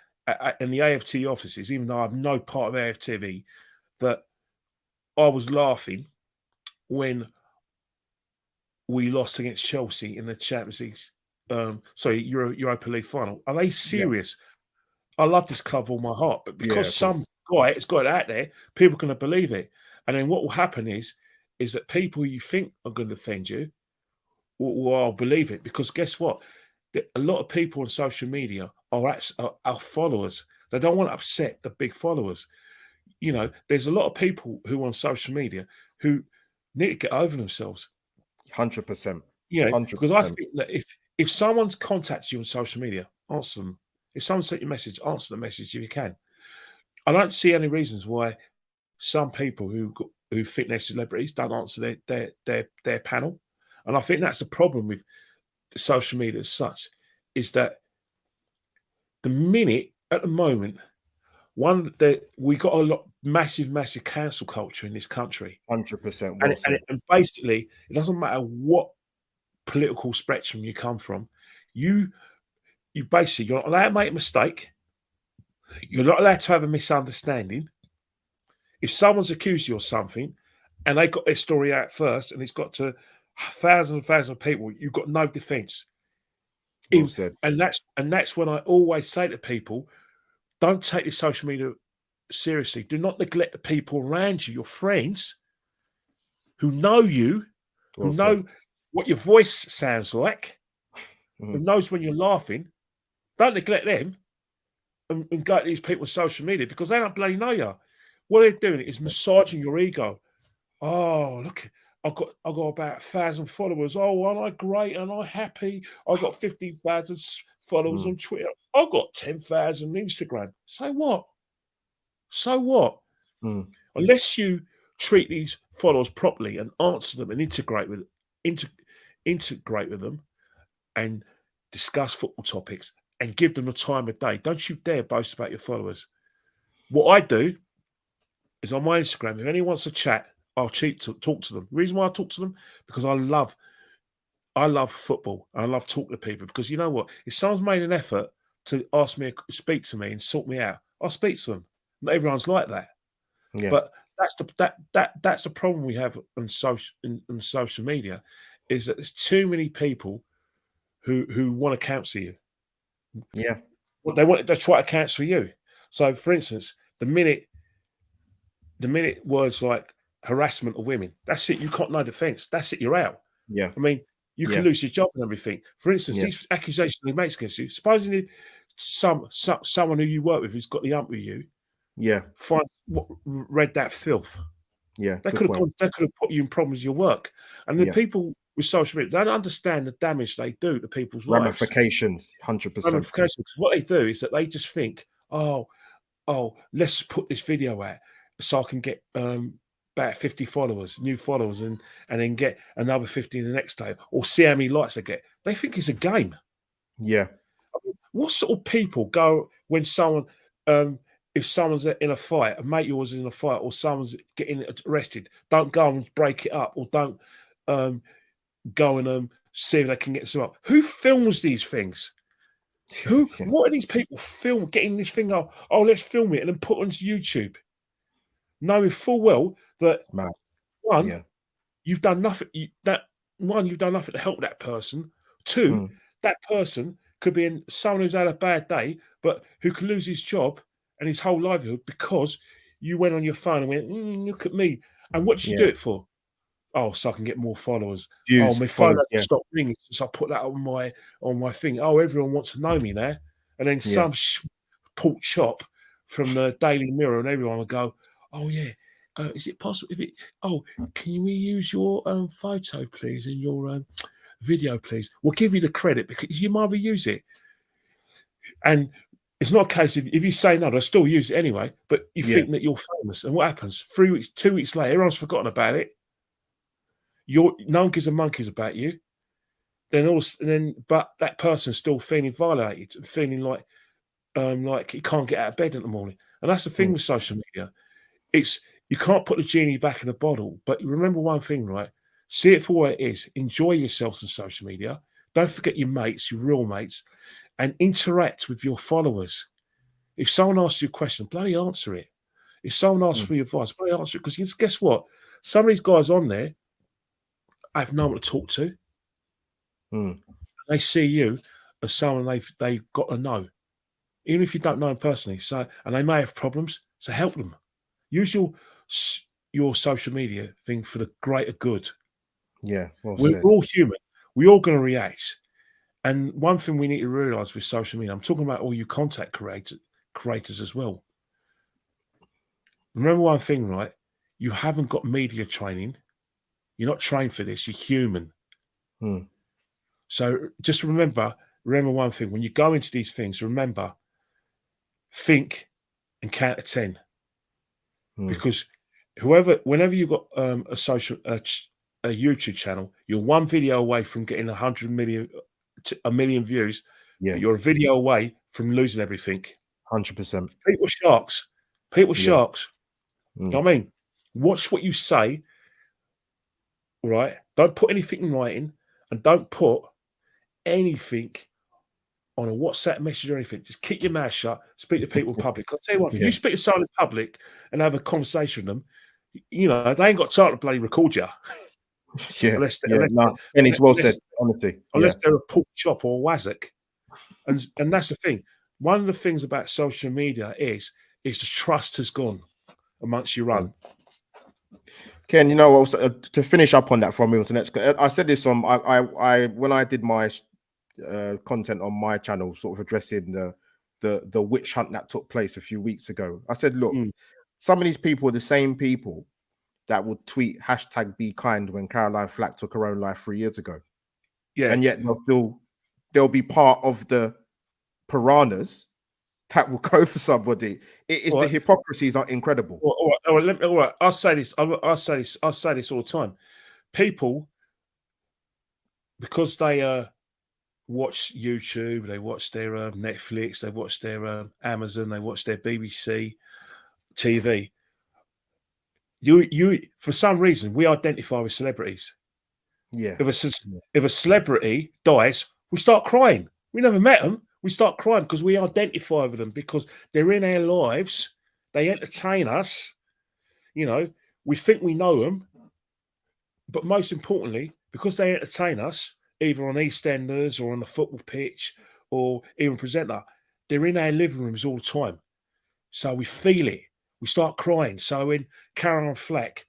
in the AFT offices, even though I'm no part of AFTV, that I was laughing when we lost against Chelsea in the Champions League, Europa League final. Are they serious? Yeah. I love this club with all my heart, but because some guy has got it out there, people are going to believe it. And then what will happen is that people you think are going to defend you will believe it. Because guess what? A lot of people on social media are followers. They don't want to upset the big followers. There's a lot of people who are on social media who need to get over themselves. 100%. Because I think that if someone's contacts you on social media, answer them. If someone sent you a message, answer the message if you can. I don't see any reasons why some people who think they're celebrities don't answer their panel. And I think that's the problem with social media as such, is that the minute at the moment, we got a massive cancel culture in this country. 100%. And basically, it doesn't matter what political spectrum you come from, you're not allowed to make a mistake. You're not allowed to have a misunderstanding. If someone's accused you of something and they got their story out first and it's got to thousands and thousands of people, you've got no defense. And that's when I always say to people, don't take this social media seriously. Do not neglect the people around you, your friends who know you, who know what your voice sounds like, who knows when you're laughing. Don't neglect them and go to these people on social media, because they don't bloody know you. What they're doing is massaging your ego. Oh, look, I've got about 1,000 followers. Oh, aren't I great? Aren't I happy? I've got 15,000 followers on Twitter. I've got 10,000 on Instagram. So what? Unless you treat these followers properly and answer them and integrate with them and discuss football topics and give them the time of day, don't you dare boast about your followers. What I do is on my Instagram, if anyone wants to chat, I'll talk to them. The reason why I talk to them, because I love football. I love talking to people, because you know what? If someone's made an effort to speak to me and sort me out, I'll speak to them. Not everyone's like that. Yeah. But that's the problem we have on social media, is that there's too many people who want to cancel you. Yeah. They try to cancel you. So, for instance, the minute words like harassment of women, that's it. You got no defense. That's it. You're out. Yeah. I mean, you can lose your job and everything. For instance, these accusations he makes against you, supposing if someone who you work with who's got the ump with you, Yeah. Read that filth. Yeah. They Good could have point. They could have put you in problems with your work. And the Yeah. people with social media don't understand the damage they do to people's lives. Ramifications. 100%. Ramifications. Because what they do is that they just think, oh, let's put this video out so I can get about 50 followers, new followers, and then get another 50 the next day, or see how many likes they get. They think it's a game. Yeah. What sort of people go when someone, if someone's in a fight, a mate yours is in a fight, or someone's getting arrested, don't go and break it up, or don't go and see if they can get some up. Who films these things? Yeah. What are these people getting this thing up? Oh, let's film it and then put it onto YouTube, knowing full well that Mad. one, Yeah. you've done nothing. You've done nothing to help that person. Two, that person could be someone who's had a bad day, but who could lose his job and his whole livelihood because you went on your phone and went, "Look at me." And what did you do it for? Oh, so I can get more followers. Oh, Views, my phone followers. hasn't stopped ringing since I put that on my thing. Oh, everyone wants to know me now. And then some pork chop from the Daily Mirror, and everyone will go, "Oh yeah, is it possible? Can we use your photo, please, and your video, please? We'll give you the credit because you might have used it." And it's not a case of if you say no, they'll still use it anyway. But you think that you're famous, and what happens? 3 weeks, 2 weeks later, everyone's forgotten about it. No one gives a monkeys about you. But that person's still feeling violated, feeling like he can't get out of bed in the morning. And that's the thing with social media. You can't put the genie back in the bottle. But remember one thing, right? See it for what it is. Enjoy yourselves on social media. Don't forget your mates, your real mates, and interact with your followers. If someone asks you a question, bloody answer it. If someone asks for your advice, bloody answer it. Because guess what? Some of these guys on there have no one to talk to. They see you as someone they've got to know, even if you don't know them personally. So, and they may have problems. So help them. Use your social media thing for the greater good. Yeah, we're all human. We're all going to react. And one thing we need to realize with social media, I'm talking about all you content creators as well. Remember one thing, right? You haven't got media training. You're not trained for this. You're human. So just remember one thing. When you go into these things, remember, think and count to 10. Because whenever you've got a YouTube channel, you're one video away from getting 100 million, a million views. Yeah. But you're a video away from losing everything. 100%. People sharks. You know what I mean? Watch what you say, right? Don't put anything in writing, and don't put anything on a WhatsApp message or anything. Just keep your mouth shut. Speak to people in public. I'll tell you what, if you speak to someone in public and have a conversation with them, they ain't got time to bloody record you. And it's well said, honestly. Unless they're a pork chop or a wazzock. And that's the thing. One of the things about social media is the trust has gone amongst your own. Ken, to finish up on that from me, I said this on when I did my content on my channel, sort of addressing the witch hunt that took place a few weeks ago. I said, look, some of these people are the same people that would tweet #BeKind when Caroline Flack took her own life 3 years ago. Yeah, and yet they'll be part of the piranhas that will go for somebody. The hypocrisies are incredible. All right. I'll say this all the time. People, because they watch YouTube, they watch their Netflix, they watch their Amazon, they watch their BBC TV. You for some reason we identify with celebrities. Yeah. If a celebrity dies, we start crying. We never met them. We start crying because we identify with them because they're in our lives. They entertain us. We think we know them. But most importantly, because they entertain us, either on EastEnders or on the football pitch or even presenter, they're in our living rooms all the time. So we feel it. We start crying. So when Caroline Flack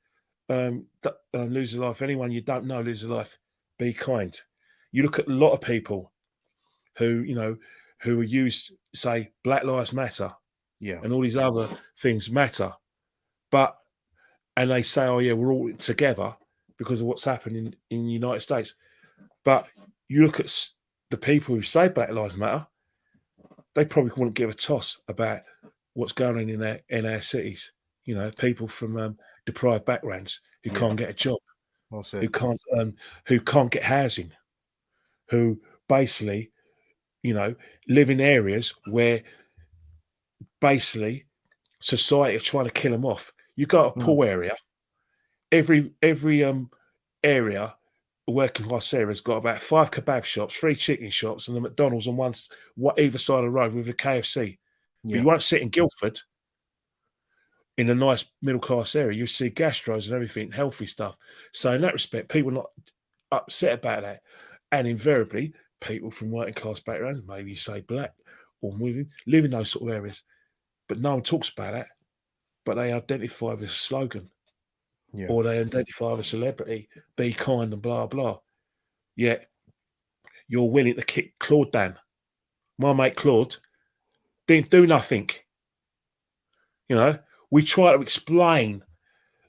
loses her life, anyone you don't know loses their life, be kind. You look at a lot of people who are used, say, Black Lives Matter. and all these other things matter. And they say, oh yeah, we're all together because of what's happening in the United States. But you look at the people who say Black Lives Matter, they probably wouldn't give a toss about what's going on in our cities. You know, people from deprived backgrounds who can't get a job, who can't get housing, who basically, you know, live in areas where basically society are trying to kill them off. You got a poor area. Every area, a working class area, has got about 5 kebab shops, 3 chicken shops, and a McDonald's on either side of the road with a KFC. But you won't sit in Guildford in a nice middle class area. You see gastros and everything, healthy stuff. So in that respect, people are not upset about that. And invariably, people from working class backgrounds, maybe you say black or moving, live in those sort of areas. But no one talks about that. But they identify with a slogan. Or they identify with a celebrity, be kind and blah, blah. Yet you're willing to kick Claude down. My mate Claude didn't do nothing. You know, we try to explain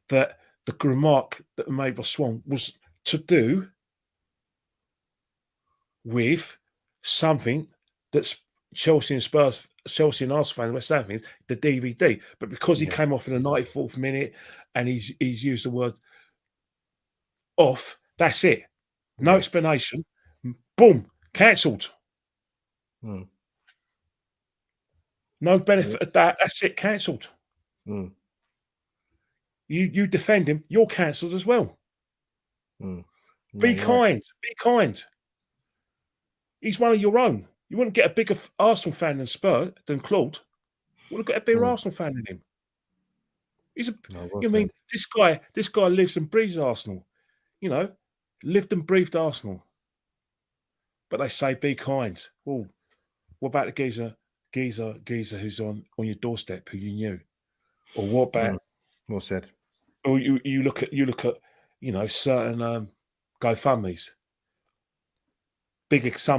that the remark that made by Swan was to do with something that's Chelsea and Arsenal fans, West Ham fans, the DVD. But because he came off in the 94th minute and he's used the word off, that's it. No explanation. Boom, cancelled. No benefit of that. That's it, cancelled. You defend him, you're cancelled as well. Be kind. Be kind. He's one of your own. You wouldn't get a bigger Arsenal fan than Claude. You would have got a bigger Arsenal fan than him. He's a. You mean this guy lives and breathes Arsenal. You know, lived and breathed Arsenal. But they say be kind. Oh, what about the geezer who's on your doorstep who you knew? Or what about? Well said. Or you look at you know certain GoFundMe's.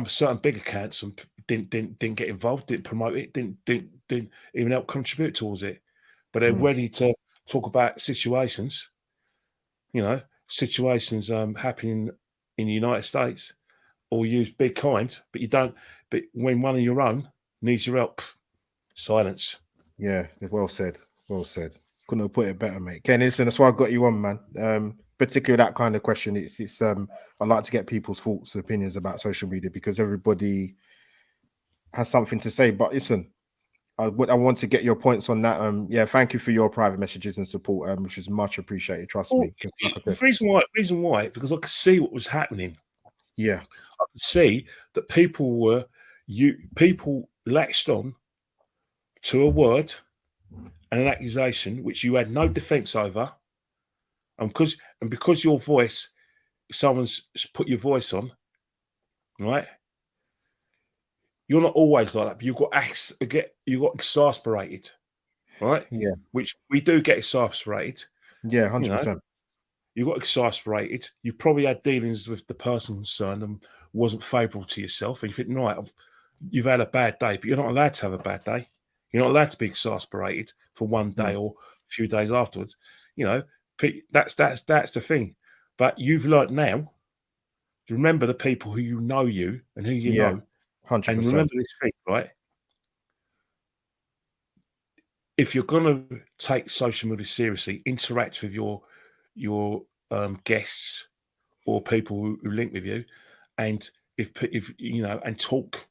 Certain big accounts and didn't get involved, didn't promote it, didn't even help contribute towards it. But they're ready to talk about situations, you know, happening in the United States, or use be kind, but you don't. But when one of your own needs your help, silence. Yeah, well said. Well said. Couldn't have put it better, mate. Ken, listen, that's why I got you on, man. Particularly that kind of question. It's I like to get people's thoughts and opinions about social media because everybody has something to say. But listen, I want to get your points on that. Yeah, thank you for your private messages and support, which is much appreciated. Trust me. The reason why, because I could see what was happening. Yeah, I could see that people latched on to a word and an accusation which you had no defence over, and because your voice, someone's put your voice on, right? You're not always like that, but you got exasperated, right? Yeah, which we do get exasperated. Yeah, 100%. You got exasperated. You probably had dealings with the person concerned and wasn't favourable to yourself. And you think, right, you've had a bad day, but you're not allowed to have a bad day. You're not allowed to be exasperated for one day or a few days afterwards. You know, that's the thing. But you've learnt now to remember the people who you know and who you know. 100%. And remember this thing, right? If you're going to take social media seriously, interact with your guests or people who link with you, and if you know, and talk,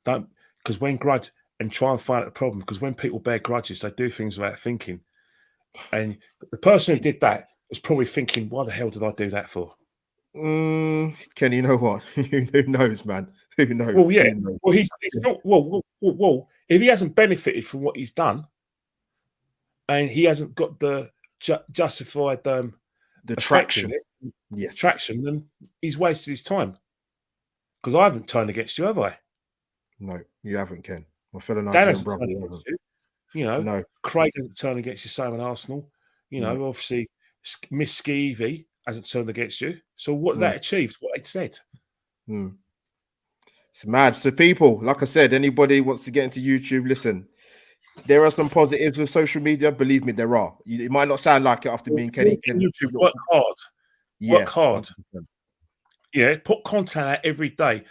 don't, because when grudge, and try and find out the problem, because when people bear grudges, they do things without thinking. And the person who did that was probably thinking, why the hell did I do that for? Ken, you know what? Who knows, man? Who knows? Well, yeah. Well, he's not. Well, if he hasn't benefited from what he's done, and he hasn't got the justified the traction, traction, then he's wasted his time. Because I haven't turned against you, have I? No, you haven't, Ken. My fellow Nigerian brother, you know, no. Craig hasn't turned against you, Simon Arsenal. You know, obviously, Miss Skeevy hasn't turned against you. So what did that achieve? What it said. It's mad. So people, like I said, anybody wants to get into YouTube, listen, there are some positives with social media. Believe me, there are. It might not sound like it after me and Kenny. YouTube, work hard. Yeah, work hard. 100%. Yeah, put content out every day.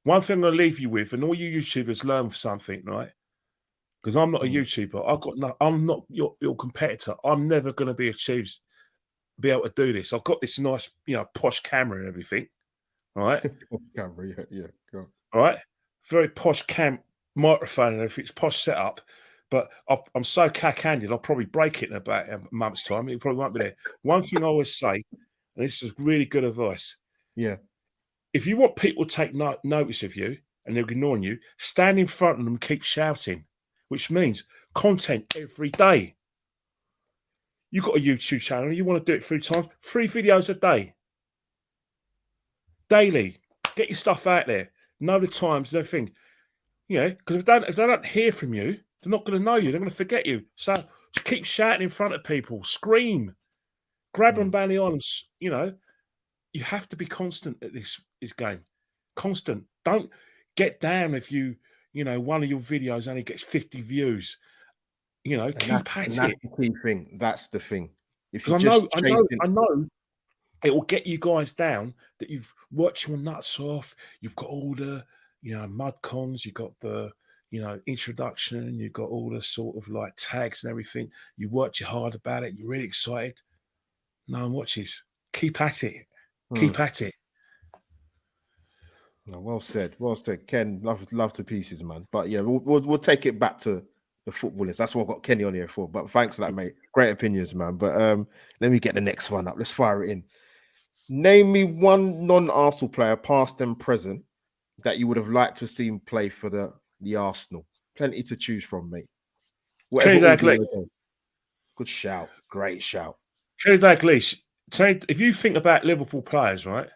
One thing I'll leave you with, and all you YouTubers learn something, right? Because I'm not a YouTuber. I'm not your competitor. I'm never going to be able to do this. I've got this nice, posh camera and everything. All right. Camera, yeah. Go on. All right. Very posh microphone and everything's posh setup. But I'm so cack-handed, I'll probably break it in about a month's time. It probably won't be there. One thing I always say, and this is really good advice. Yeah. If you want people to take notice of you and they're ignoring you, stand in front of them and keep shouting, which means content every day. You've got a YouTube channel, you want to do it 3 times, 3 videos a day. Daily. Get your stuff out there. Know the times and everything. Because if they don't hear from you, they're not going to know you. They're going to forget you. So just keep shouting in front of people. Scream. Grab them by the arms. You have to be constant at this game. Constant. Don't get down if one of your videos only gets 50 views. Keep at it. That's the key thing. That's the thing. Because I know it will get you guys down that you've worked your nuts off. You've got all the mud cons. You've got the introduction. You've got all the sort of like tags and everything. You worked your hard about it. You're really excited. No one watches. Keep at it. Keep at it. No, well said, Ken. Love to pieces, man. But yeah, we'll take it back to the footballers. That's what I've got Kenny on here for. But thanks for that, mate. Great opinions, man. But let me get the next one up. Let's fire it in. Name me one non-Arsenal player, past and present, that you would have liked to see him play for the Arsenal. Plenty to choose from, mate. Kenny Dalglish. Good shout. Great shout. Kenny Dalglish. If you think about Liverpool players, right?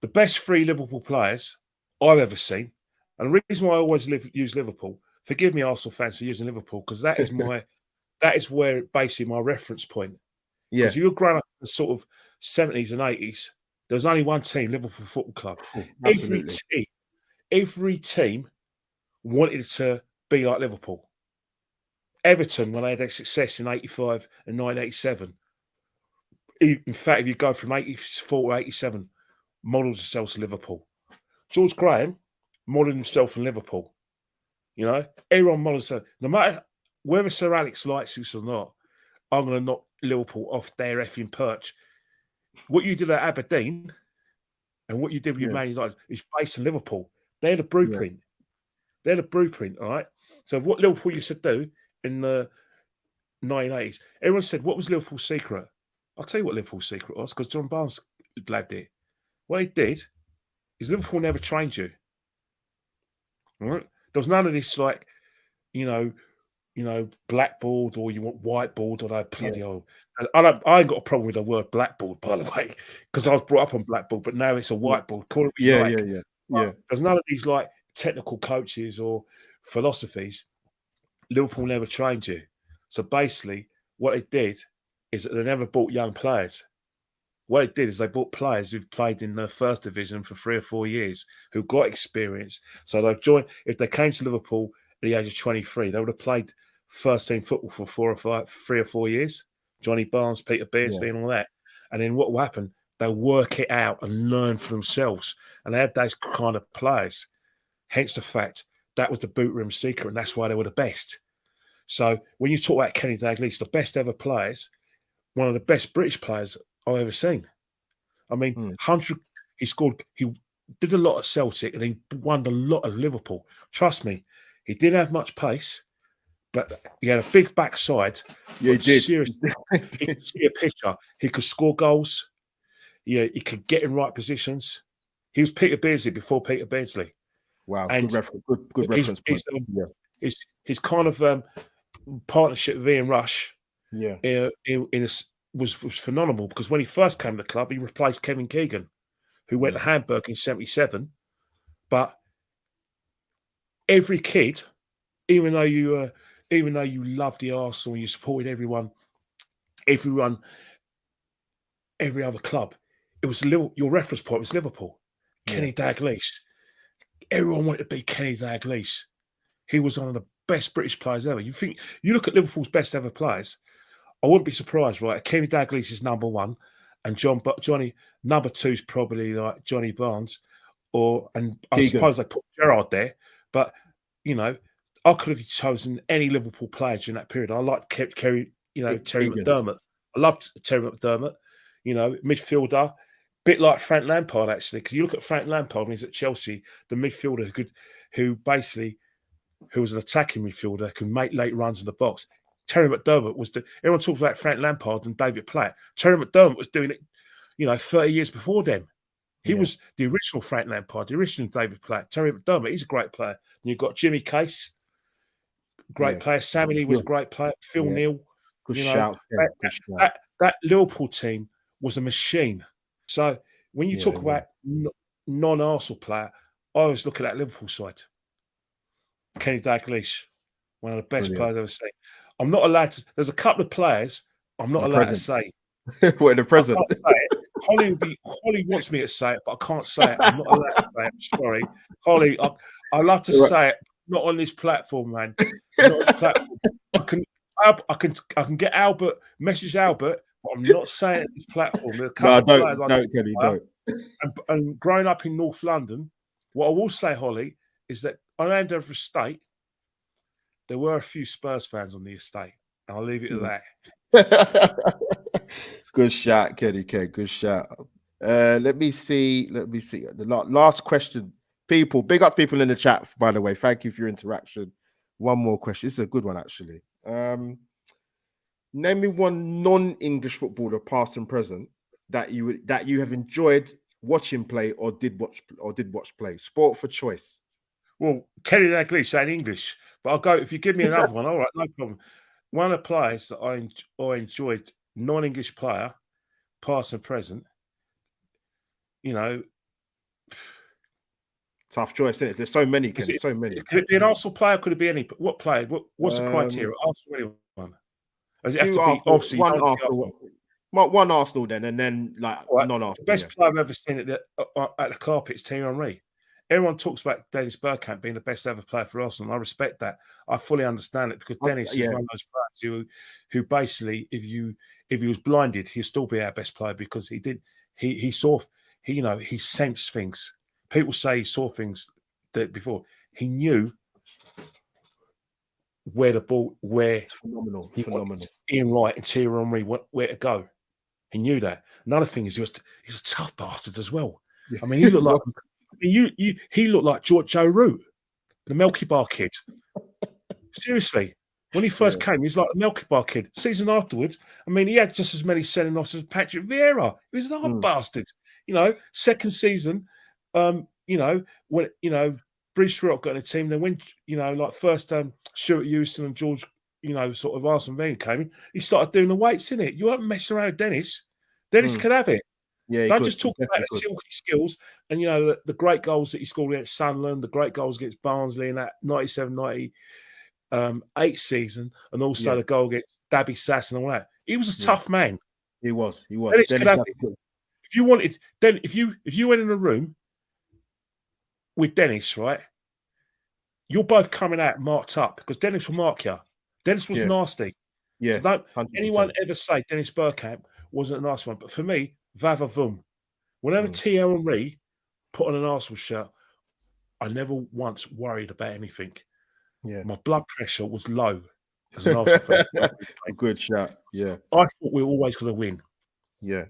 The best 3 Liverpool players I've ever seen, and the reason why I always use Liverpool, forgive me, Arsenal fans, for using Liverpool, because that is where basically my reference point. Yeah. Because you were growing up in the sort of 70s and 80s, there was only one team, Liverpool Football Club. Every team wanted to be like Liverpool. Everton, when they had their success in 85 and 1987, in fact, if you go from 84 to 87, modelled themselves to Liverpool. George Graham modelled himself in Liverpool. Everyone modelled himself. No matter whether Sir Alex likes this or not, I'm going to knock Liverpool off their effing perch. What you did at Aberdeen and what you did with your Man United is based on Liverpool. They're the blueprint. They're the blueprint, all right? So what Liverpool used to do in the 1980s, everyone said, what was Liverpool's secret? I'll tell you what Liverpool's secret was, because John Barnes blabbed it. What he did is Liverpool never trained you. All right? There was none of this like, blackboard or you want whiteboard or that bloody old. I ain't got a problem with the word blackboard, by the way, because I was brought up on blackboard, but now it's a whiteboard. Call it what you like. There's none of these like technical coaches or philosophies. Liverpool never trained you. So basically, what they did is that they never bought young players. What it did is they bought players who've played in the first division for 3 or 4 years, who got experience. So they joined. If they came to Liverpool at the age of 23, they would have played first team football for 3 or 4 years. Johnny Barnes, Peter Beardsley, and all that. And then what will happen? They'll work it out and learn for themselves. And they had those kind of players. Hence the fact that was the boot room secret, and that's why they were the best. So when you talk about Kenny Dalglish, the best ever players, one of the best British players I've ever seen. I mean, 100. He did a lot at Celtic, and he won a lot at Liverpool. Trust me, he didn't have much pace, but he had a big backside. Yeah, he did. Seriously, he could see a picture. He could score goals. Yeah, he could get in right positions. He was Peter Beardsley before Peter Beardsley. Wow, and good reference point. His kind of partnership with Ian Rush, was phenomenal, because when he first came to the club, he replaced Kevin Keegan, who went to Hamburg in '77. But every kid, even though you loved the Arsenal, you supported every other club, it was your reference point was Liverpool. Kenny Dalglish. Everyone wanted to be Kenny Dalglish. He was one of the best British players ever. You look at Liverpool's best ever players, I wouldn't be surprised, right? Kenny Dalglish is number one, and Johnny number two is probably like Johnny Barnes, and I Keegan. suppose they put Gerrard there, but you know, I could have chosen any Liverpool player during that period. I liked Terry McDermott. I loved Terry McDermott. You know, midfielder, bit like Frank Lampard actually, because you look at Frank Lampard when he's at Chelsea, the midfielder who was an attacking midfielder, can make late runs in the box. Terry McDermott everyone talks about Frank Lampard and David Platt. Terry McDermott was doing it, 30 years before them. He was the original Frank Lampard, the original David Platt. Terry McDermott, he's a great player. And you've got Jimmy Case, great player. Sammy Lee was a great player. Phil Neal. Good shout. That Liverpool team was a machine. So when you talk about non-Arsenal player, I always look at that Liverpool side. Kenny Dalglish, one of the best players I've ever seen. I'm not allowed to. There's a couple of players I'm not allowed to say. What, in the present? Holly wants me to say it, but I can't say it. I'm not allowed to say it. I'm sorry, Holly. I love to say it, not on this platform, man. Not on this platform. I can get Albert, message Albert, but I'm not saying it on this platform. There's a couple of players Kenny, don't. And growing up in North London, what I will say, Holly, is that on Andover Estate, there were a few Spurs fans on the estate. And I'll leave it at that. Good shot, Kenny K. Good shot. Let me see. The last question. People, big up people in the chat, by the way. Thank you for your interaction. One more question. This is a good one, actually. Name me one non-English footballer, past and present, that you have enjoyed watching play or did watch play. Sport for choice. Well, Kenny Dalglish saying English, but I'll go. If you give me another one, all right, no problem. One of the players that I enjoyed, non-English player, past and present. Tough choice, isn't it? There's so many, Kenny. So many. Could it be an Arsenal player? Could it be any? What player? What's the criteria? Arsenal, anyone? Does it have to be obviously one Arsenal then, and then non-Arsenal? The best player I've ever seen at the carpet is Thierry Henry. Everyone talks about Dennis Bergkamp being the best ever player for Arsenal. And I respect that. I fully understand it because Dennis is one of those players who basically, if he was blinded, he'd still be our best player because he sensed things. People say he saw things that before. He knew where the ball, phenomenal. Ian Wright and Thierry Henry where to go. He knew that. Another thing is he's a tough bastard as well. I mean, he looked like he looked like Joe Root, the Milky Bar kid. Seriously, when he first came, he was like a Milky Bar kid. Season afterwards, I mean, he had just as many sending offs as Patrick Vieira. He was an odd bastard. Second season, when Bruce Rock got in the team, then when first Stuart Houston and George, sort of Arsene Wenger came in, he started doing the weights, innit? You weren't messing around with Dennis. Dennis could have it. Yeah, don't just talk about the silky skills and the great goals that he scored against Sunderland, the great goals against Barnsley in that 97-98 season, and also the goal against Dabby Sass and all that. He was a tough man. He was. Dennis could have it. If you wanted, then if you went in a room with Dennis, right, you're both coming out marked up because Dennis will mark you. Dennis was nasty. Yeah. So don't anyone ever say Dennis Bergkamp wasn't a nice one. But for me, Vava Vum. Whenever Thierry Henry put on an Arsenal shirt, I never once worried about anything. Yeah. My blood pressure was low as an Arsenal fan. Good shot. Yeah. I thought we were always going to win. Yeah.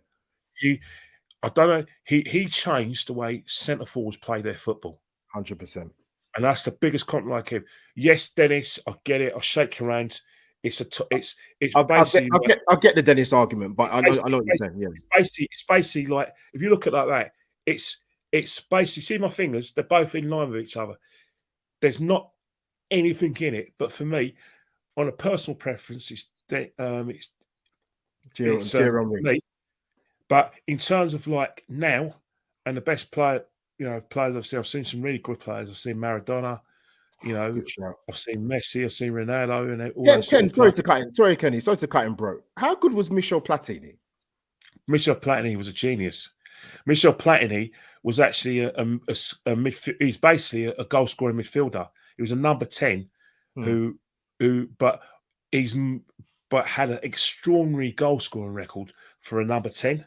I don't know. He changed the way centre forwards play their football. 100%. And that's the biggest compliment I give. Yes, Dennis, I get it. I shake your hand. It's basically. I get the Dennis argument, but I know what you're saying. Yeah. It's basically like if you look at it like that, it's basically see my fingers. They're both in line with each other. There's not anything in it, but for me, on a personal preference, it's me. But in terms of like now and the best player, players I've seen some really good players. I've seen Maradona. I've seen Messi, I've seen Ronaldo, and all those. Ken, sorry, Kenny, sorry to cut him, bro. How good was Michel Platini? Michel Platini was a genius. Michel Platini was actually a midfield. He's basically a goal scoring midfielder. He was a number 10, who but had an extraordinary goal scoring record for a number 10.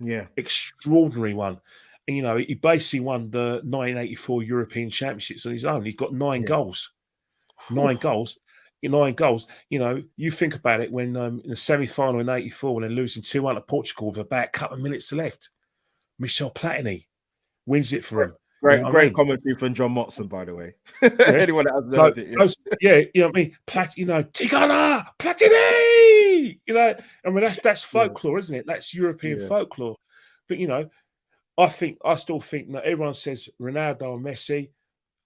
Yeah. Extraordinary one. And, he basically won the 1984 European Championships on his own. He's got 9 goals. 9 goals. 9 goals. You think about it when in the semi-final in 84, when they're losing 2-1 to Portugal with about a couple of minutes left, Michel Platini wins it for him. Great commentary from John Motson, by the way. Yeah. Anyone that hasn't heard it, you know what I mean? Tigana, Platini! That's folklore, isn't it? That's European folklore. But, I still think that everyone says Ronaldo and Messi.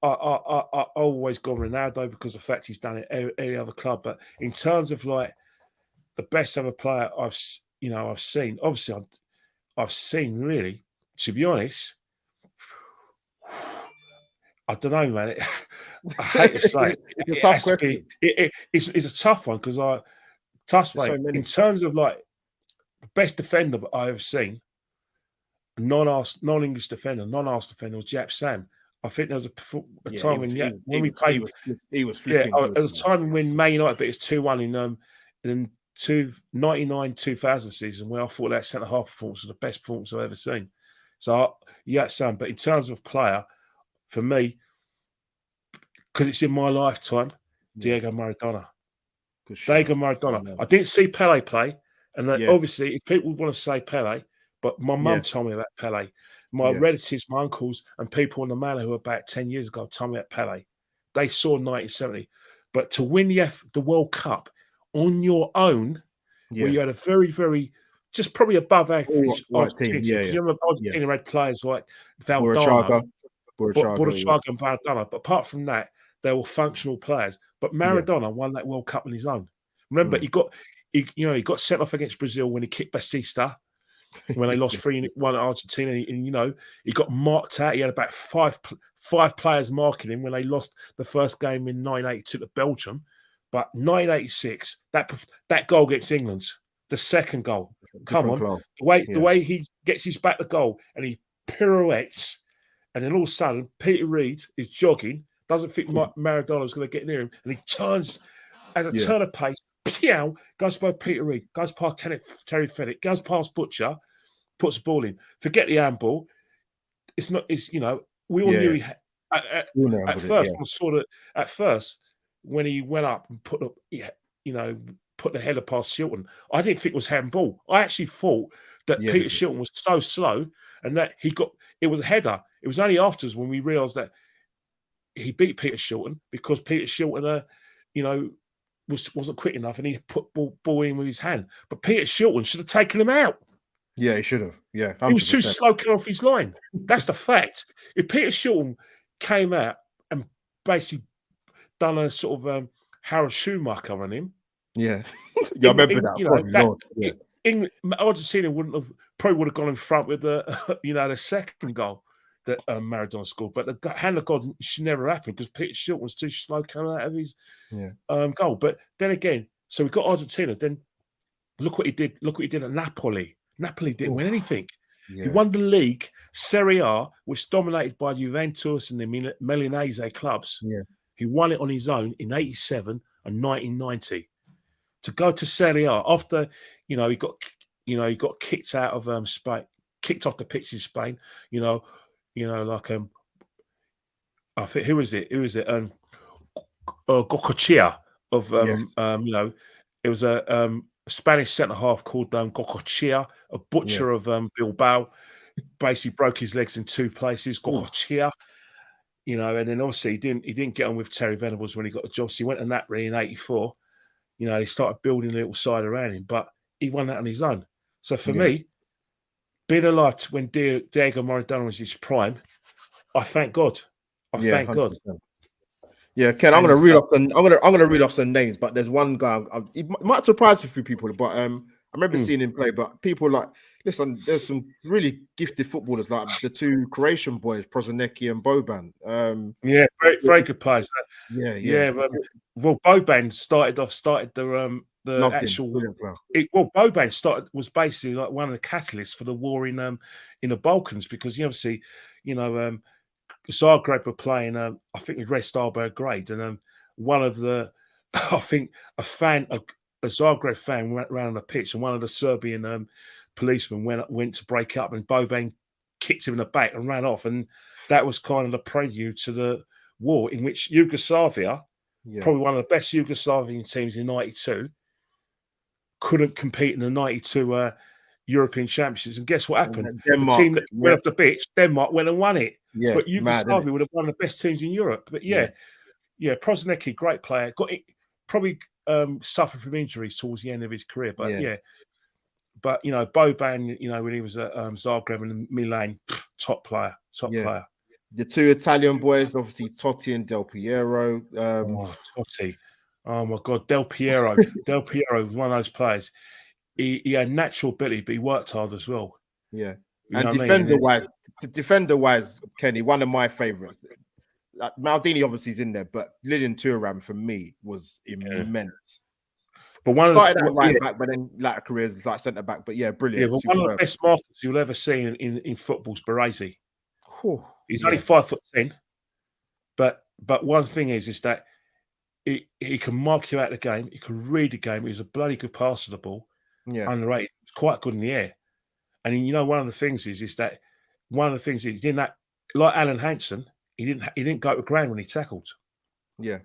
I always go Ronaldo because of the fact he's done it at any other club. But in terms of like the best ever player I've seen, obviously I've seen really, to be honest, I don't know, man. I hate to say it's a tough one because in terms of like the best defender I've ever seen, non-English defender, non-Arsenal defender was Jap Sam. I think there was a time when we played. He was flipping. Yeah, at the time when Man United beat us 2-1 in 99-2000 season, where I thought that centre half performance was the best performance I've ever seen. So Sam. But in terms of player, for me, because it's in my lifetime, Diego Maradona. Diego Maradona. I didn't see Pele play, and obviously, if people want to say Pele, but my mum told me about Pele. My relatives, my uncles, and people on the manor who were about 10 years ago told me about Pele. They saw 1970. But to win the World Cup on your own, where you had a very, very, just probably above average Argentina. You remember Argentina had players like Valdano, Burachaga and Valdano. But apart from that, they were functional players. But Maradona won that World Cup on his own. Remember, he got sent off against Brazil when he kicked Batista. When they lost 3-1 at Argentina, and he got marked out. He had about five players marking him when they lost the first game in 1982 to Belgium. But 1986, that goal against England, the second goal. Come on, the way he gets his back to goal and he pirouettes, and then all of a sudden Peter Reid is jogging, doesn't think Maradona's going to get near him, and he turns as a turn of pace. Pew, goes by Peter Reid, goes past Terry Fenwick, goes past Butcher, puts the ball in. Forget the handball. We all knew he had. At first, when he went up and put the header past Shilton, I didn't think it was handball. I actually thought that Peter Shilton was so slow and that it was a header. It was only afterwards when we realised that he beat Peter Shilton because Peter Shilton, wasn't quick enough, and he put ball in with his hand. But Peter Shilton should have taken him out. Yeah, he should have. Yeah, 100%. He was too slow coming off his line. That's the fact. If Peter Shilton came out and basically done a sort of Harold Schumacher on him, I remember that. Argentina probably would have gone in front with the second goal that Maradona scored, but the hand of God should never happen because Peter Shilton was too slow coming out of his goal. But then again, so we got Argentina. Then look what he did. Look what he did at Napoli. Napoli didn't win anything. Yeah. He won the league, Serie A, which was dominated by Juventus and the Milanese clubs. Yeah. He won it on his own in 87 and 1990. To go to Serie A after, he got kicked out of Spain, kicked off the pitch in Spain. I think who is it? Gocochea of it was a Spanish centre half called Gocochea, a butcher of Bilbao. Basically broke his legs in 2 places. Gocochea, and then obviously he didn't get on with Terry Venables when he got the job. So he went to Napoli in '84. They started building a little side around him, but he won that on his own. So for me, being alive when Diego Maradona was his prime, I thank God. Thank 100%. God. Yeah, Ken, I'm gonna read off some names, but there's one guy. It might surprise a few people, but I remember seeing him play. But people listen. There's some really gifted footballers like the 2 Croatian boys, Prozanecki and Boban. Very good players. Well, Boban started the actual. Boban was basically like one of the catalysts for the war in the Balkans because Zagreb were playing I think with Red Star Belgrade, and one of the, I think a Zagreb fan went around the pitch, and one of the Serbian policemen went to break up, and Boban kicked him in the back and ran off, and that was kind of the prelude to the war in which Yugoslavia, probably one of the best Yugoslavian teams in '92, couldn't compete in the '92 European Championships. And guess what happened? Denmark, the team that went off the pitch, Denmark, went and won it. Yeah, but Yugoslavia would have won the best teams in Europe. But Prosinecki, great player, probably suffered from injuries towards the end of his career. But but Boban, when he was at Zagreb and Milan, top player. The two Italian boys, obviously Totti and Del Piero. Totti. Oh my God, Del Piero. Del Piero was one of those players. He had natural ability, but he worked hard as well. Yeah. And defender-wise, Kenny, one of my favourites. Maldini obviously is in there, but Lilian Thuram for me was immense. But started out right back, but then latter careers like centre back. But brilliant. Yeah, but one of the best markers you'll ever see in football is Baresi. He's only 5'10", but one thing is that he can mark you out of the game. He can read the game. He's a bloody good passer of the ball. Yeah, underrated. He's quite good in the air. And one of the things is that he didn't like Alan Hansen. He didn't go to ground when he tackled. Yeah.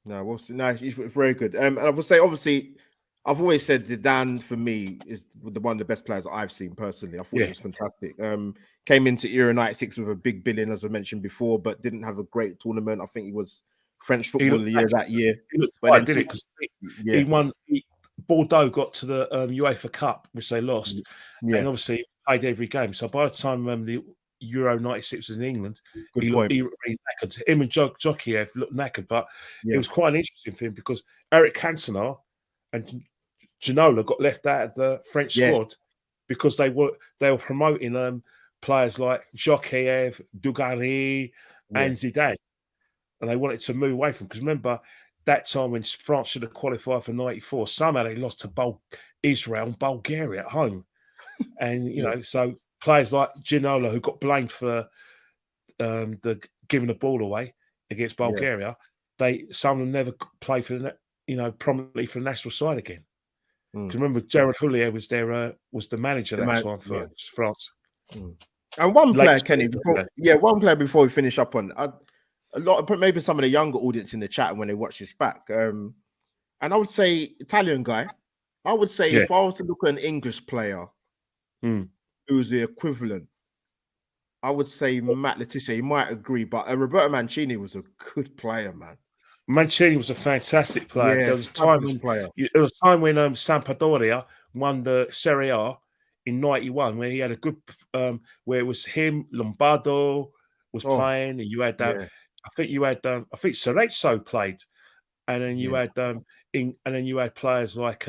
No, he's very good. And I would say, obviously, I've always said Zidane for me is one of the best players I've seen personally. I thought he was fantastic. Came into Euro '96 with a big billing, as I mentioned before, but didn't have a great tournament. I think he was French football of the year that year. He looked quite, did it? Because he won. Bordeaux got to the UEFA Cup, which they lost, and obviously played every game. So by the time the Euro '96 was in England, he looked knackered. Him and Jokiev looked knackered, but it was quite an interesting thing because Eric Cantona and Ginola got left out of the French squad because they were promoting players like Jokiev, Dugarry, and Zidane, and they wanted to move away from. Because remember, that time when France should have qualified for '94, somehow they lost to Israel and Bulgaria at home. And, so players like Ginola, who got blamed for giving the ball away against Bulgaria, some of them never played for prominently for the national side again. Because remember, Gerard Houllier was the manager that time for France. And one player, Kenny, one player before we finish up on a lot of maybe some of the younger audience in the chat when they watch this back. And I would say Italian guy. I would say if I was to look at an English player who's the equivalent, I would say Matt Letizia. He might agree, but Roberto Mancini was a good player, man. Mancini was a fantastic player. There was a time when Sampdoria won the Serie A in '91, where he had a good, where it was him, Lombardo was playing, and you had I think Cerezo played, and then you had players like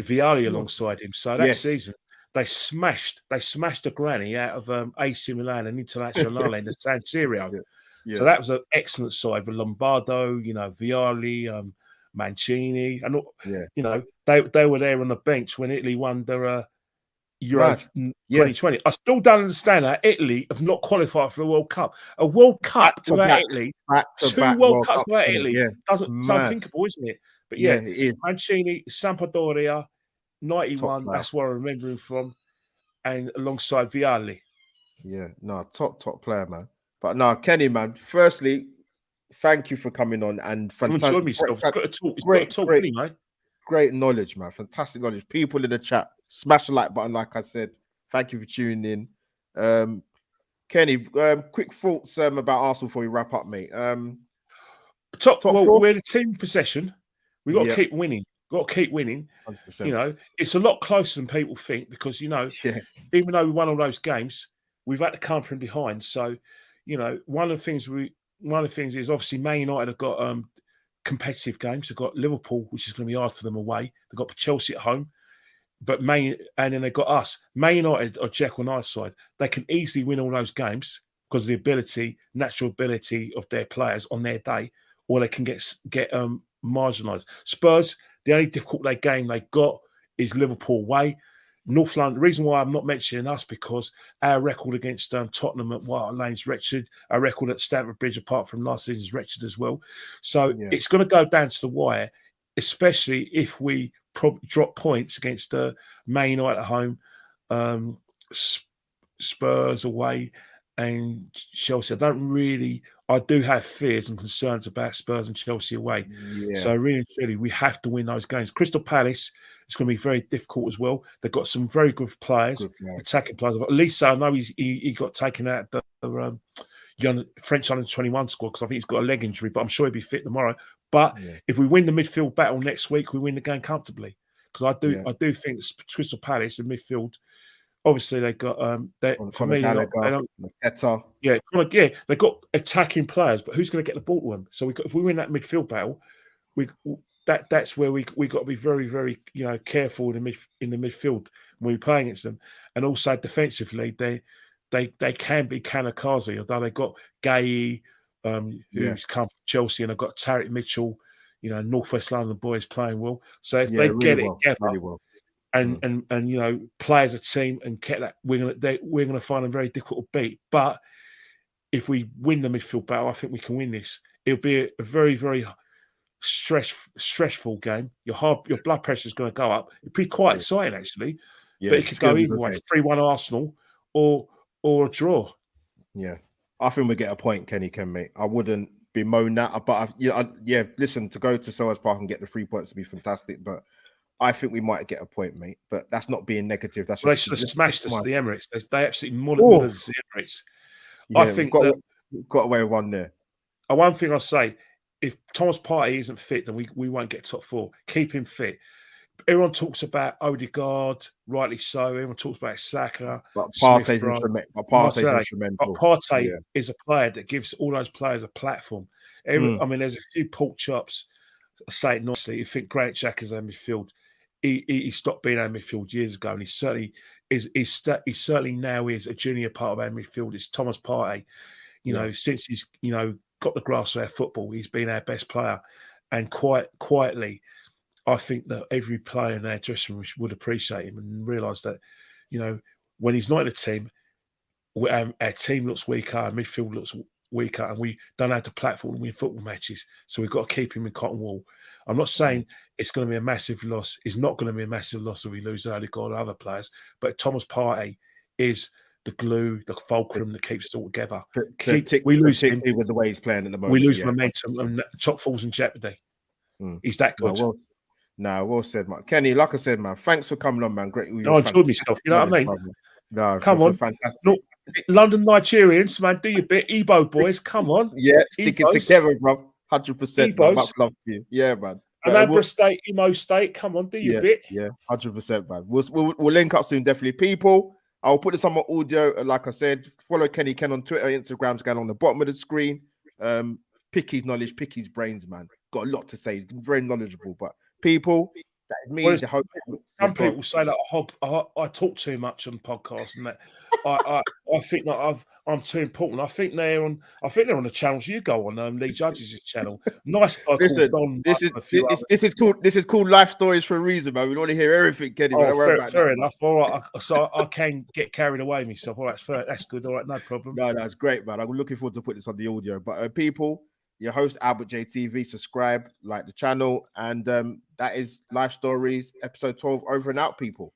Vialli alongside him. So that season they smashed the granny out of AC Milan and Internazionale in the San Siro. So that was an excellent side with Lombardo, Vialli, Mancini, and they were there on the bench when Italy won their Euro 2020. I still don't understand how Italy have not qualified for the World Cup. A World Cup to Italy, two World Cups to Italy it's unthinkable, isn't it? But it is. Mancini, Sampdoria, '91. That's where I remember him from, and alongside Vialli. Yeah, no, top player, man. But no, Kenny, man. Firstly, thank you for coming on and fantastic. Enjoyed myself. It's got to talk, anyway. Great knowledge, man. Fantastic knowledge. People in the chat, smash the like button, like I said. Thank you for tuning in. Kenny, quick thoughts about Arsenal before we wrap up, mate. Top four? We're in a team possession. We've got to keep winning. Got to keep winning. 100%. It's a lot closer than people think because, even though we won all those games, we've had to come from behind. So, one of the things is obviously Man United have got competitive games. They've got Liverpool, which is going to be hard for them away. They've got Chelsea at home, and then they've got us. Man United are Jekyll on our side. They can easily win all those games because of the natural ability of their players on their day, or they can get marginalised. Spurs, the only difficult game they got is Liverpool away. North London. The reason why I'm not mentioning us because our record against Tottenham at White Hart Lane's wretched. Our record at Stamford Bridge, apart from last season's, wretched as well. So it's going to go down to the wire, especially if we drop points against Man United at home, Spurs away, and Chelsea. I do have fears and concerns about Spurs and Chelsea away. Yeah. So really and truly, we have to win those games. Crystal Palace is going to be very difficult as well. They've got some very good players, attacking players. At least I know he got taken out the French under-21 squad because I think he's got a leg injury, but I'm sure he'll be fit tomorrow. But if we win the midfield battle next week, we win the game comfortably. Because I do think Crystal Palace in midfield. Obviously, they got for me. They've got attacking players, but who's going to get the ball to them? So if we win that midfield battle, that's where we got to be very, very careful in the midfield when we play against them, and also defensively they can be kamikaze. Although they got Gay, who's come from Chelsea, and they've got Tarek Mitchell, Northwest London boys playing well. So if they get it together. And play as a team and get that, we're going to find them very difficult to beat. But if we win the midfield battle, I think we can win this. It'll be a very, very stressful game. Your blood pressure is going to go up. It'll be quite exciting actually. But it could go either way: 3-1 Arsenal or a draw. Yeah, I think we get a point, Kenny, mate. I wouldn't bemoan that, but listen, to go to Selhurst Park and get the 3 points would be fantastic, but I think we might get a point, mate. But that's not being negative. That's they should have smashed us at the Emirates. They absolutely mullered us at the Emirates. Yeah, I think we've got away with one there. One thing I say, if Thomas Partey isn't fit, then we won't get top 4. Keep him fit. Everyone talks about Odegaard, rightly so. Everyone talks about Saka. But Partey's instrumental. But Partey is a player that gives all those players a platform. I mean, there's a few pork chops, I say it nicely, who think Granit Xhaka's our midfield. He stopped being our midfield years ago, and he certainly now is a junior part of our midfield. It's Thomas Partey. Since he's got the grasp of our football, he's been our best player, and quite quietly, I think that every player in our dressing room would appreciate him and realise that, when he's not in the team, our team looks weaker, our midfield looks weaker, and we don't have the platform to win football matches. So we've got to keep him in cotton wool. I'm not saying it's going to be a massive loss. It's not going to be a massive loss if we lose Odegaard or other players. But Thomas Partey is the glue, the fulcrum that keeps it all together. We lose him with the way he's playing at the moment. We lose momentum, and top falls in jeopardy. He's that good. Well said, man. Kenny, like I said, man, thanks for coming on, man. Great. I enjoyed myself. You know what I mean? No, come on, fantastic. Look, London Nigerians, man, do your bit. Ebo boys, come on. Stick it together, bro. 100%. Much love to you. Yeah, man. Anambra State, Imo State, come on, do your bit. Yeah, 100%, man. We'll link up soon, definitely. People, I'll put this on my audio. Like I said, follow Kenny Ken on Twitter, Instagram's going on the bottom of the screen. Pick his knowledge, pick his brains, man. Got a lot to say. Very knowledgeable, but people, that is me. Some people say that I talk too much on podcasts, and that I think that I'm too important. I think they're on the channels you go on. Lee Judge's channel. Nice guy called Don. This is called Life Stories for a reason, man. We don't want to hear everything, Kenny. Fair enough. All right, so I can get carried away myself. All right, that's good. All right, no problem. No, that's great, man. I'm looking forward to put this on the audio. But people, your host Albert JTV, subscribe, like the channel, and that is Life Stories episode 12 over and out, people.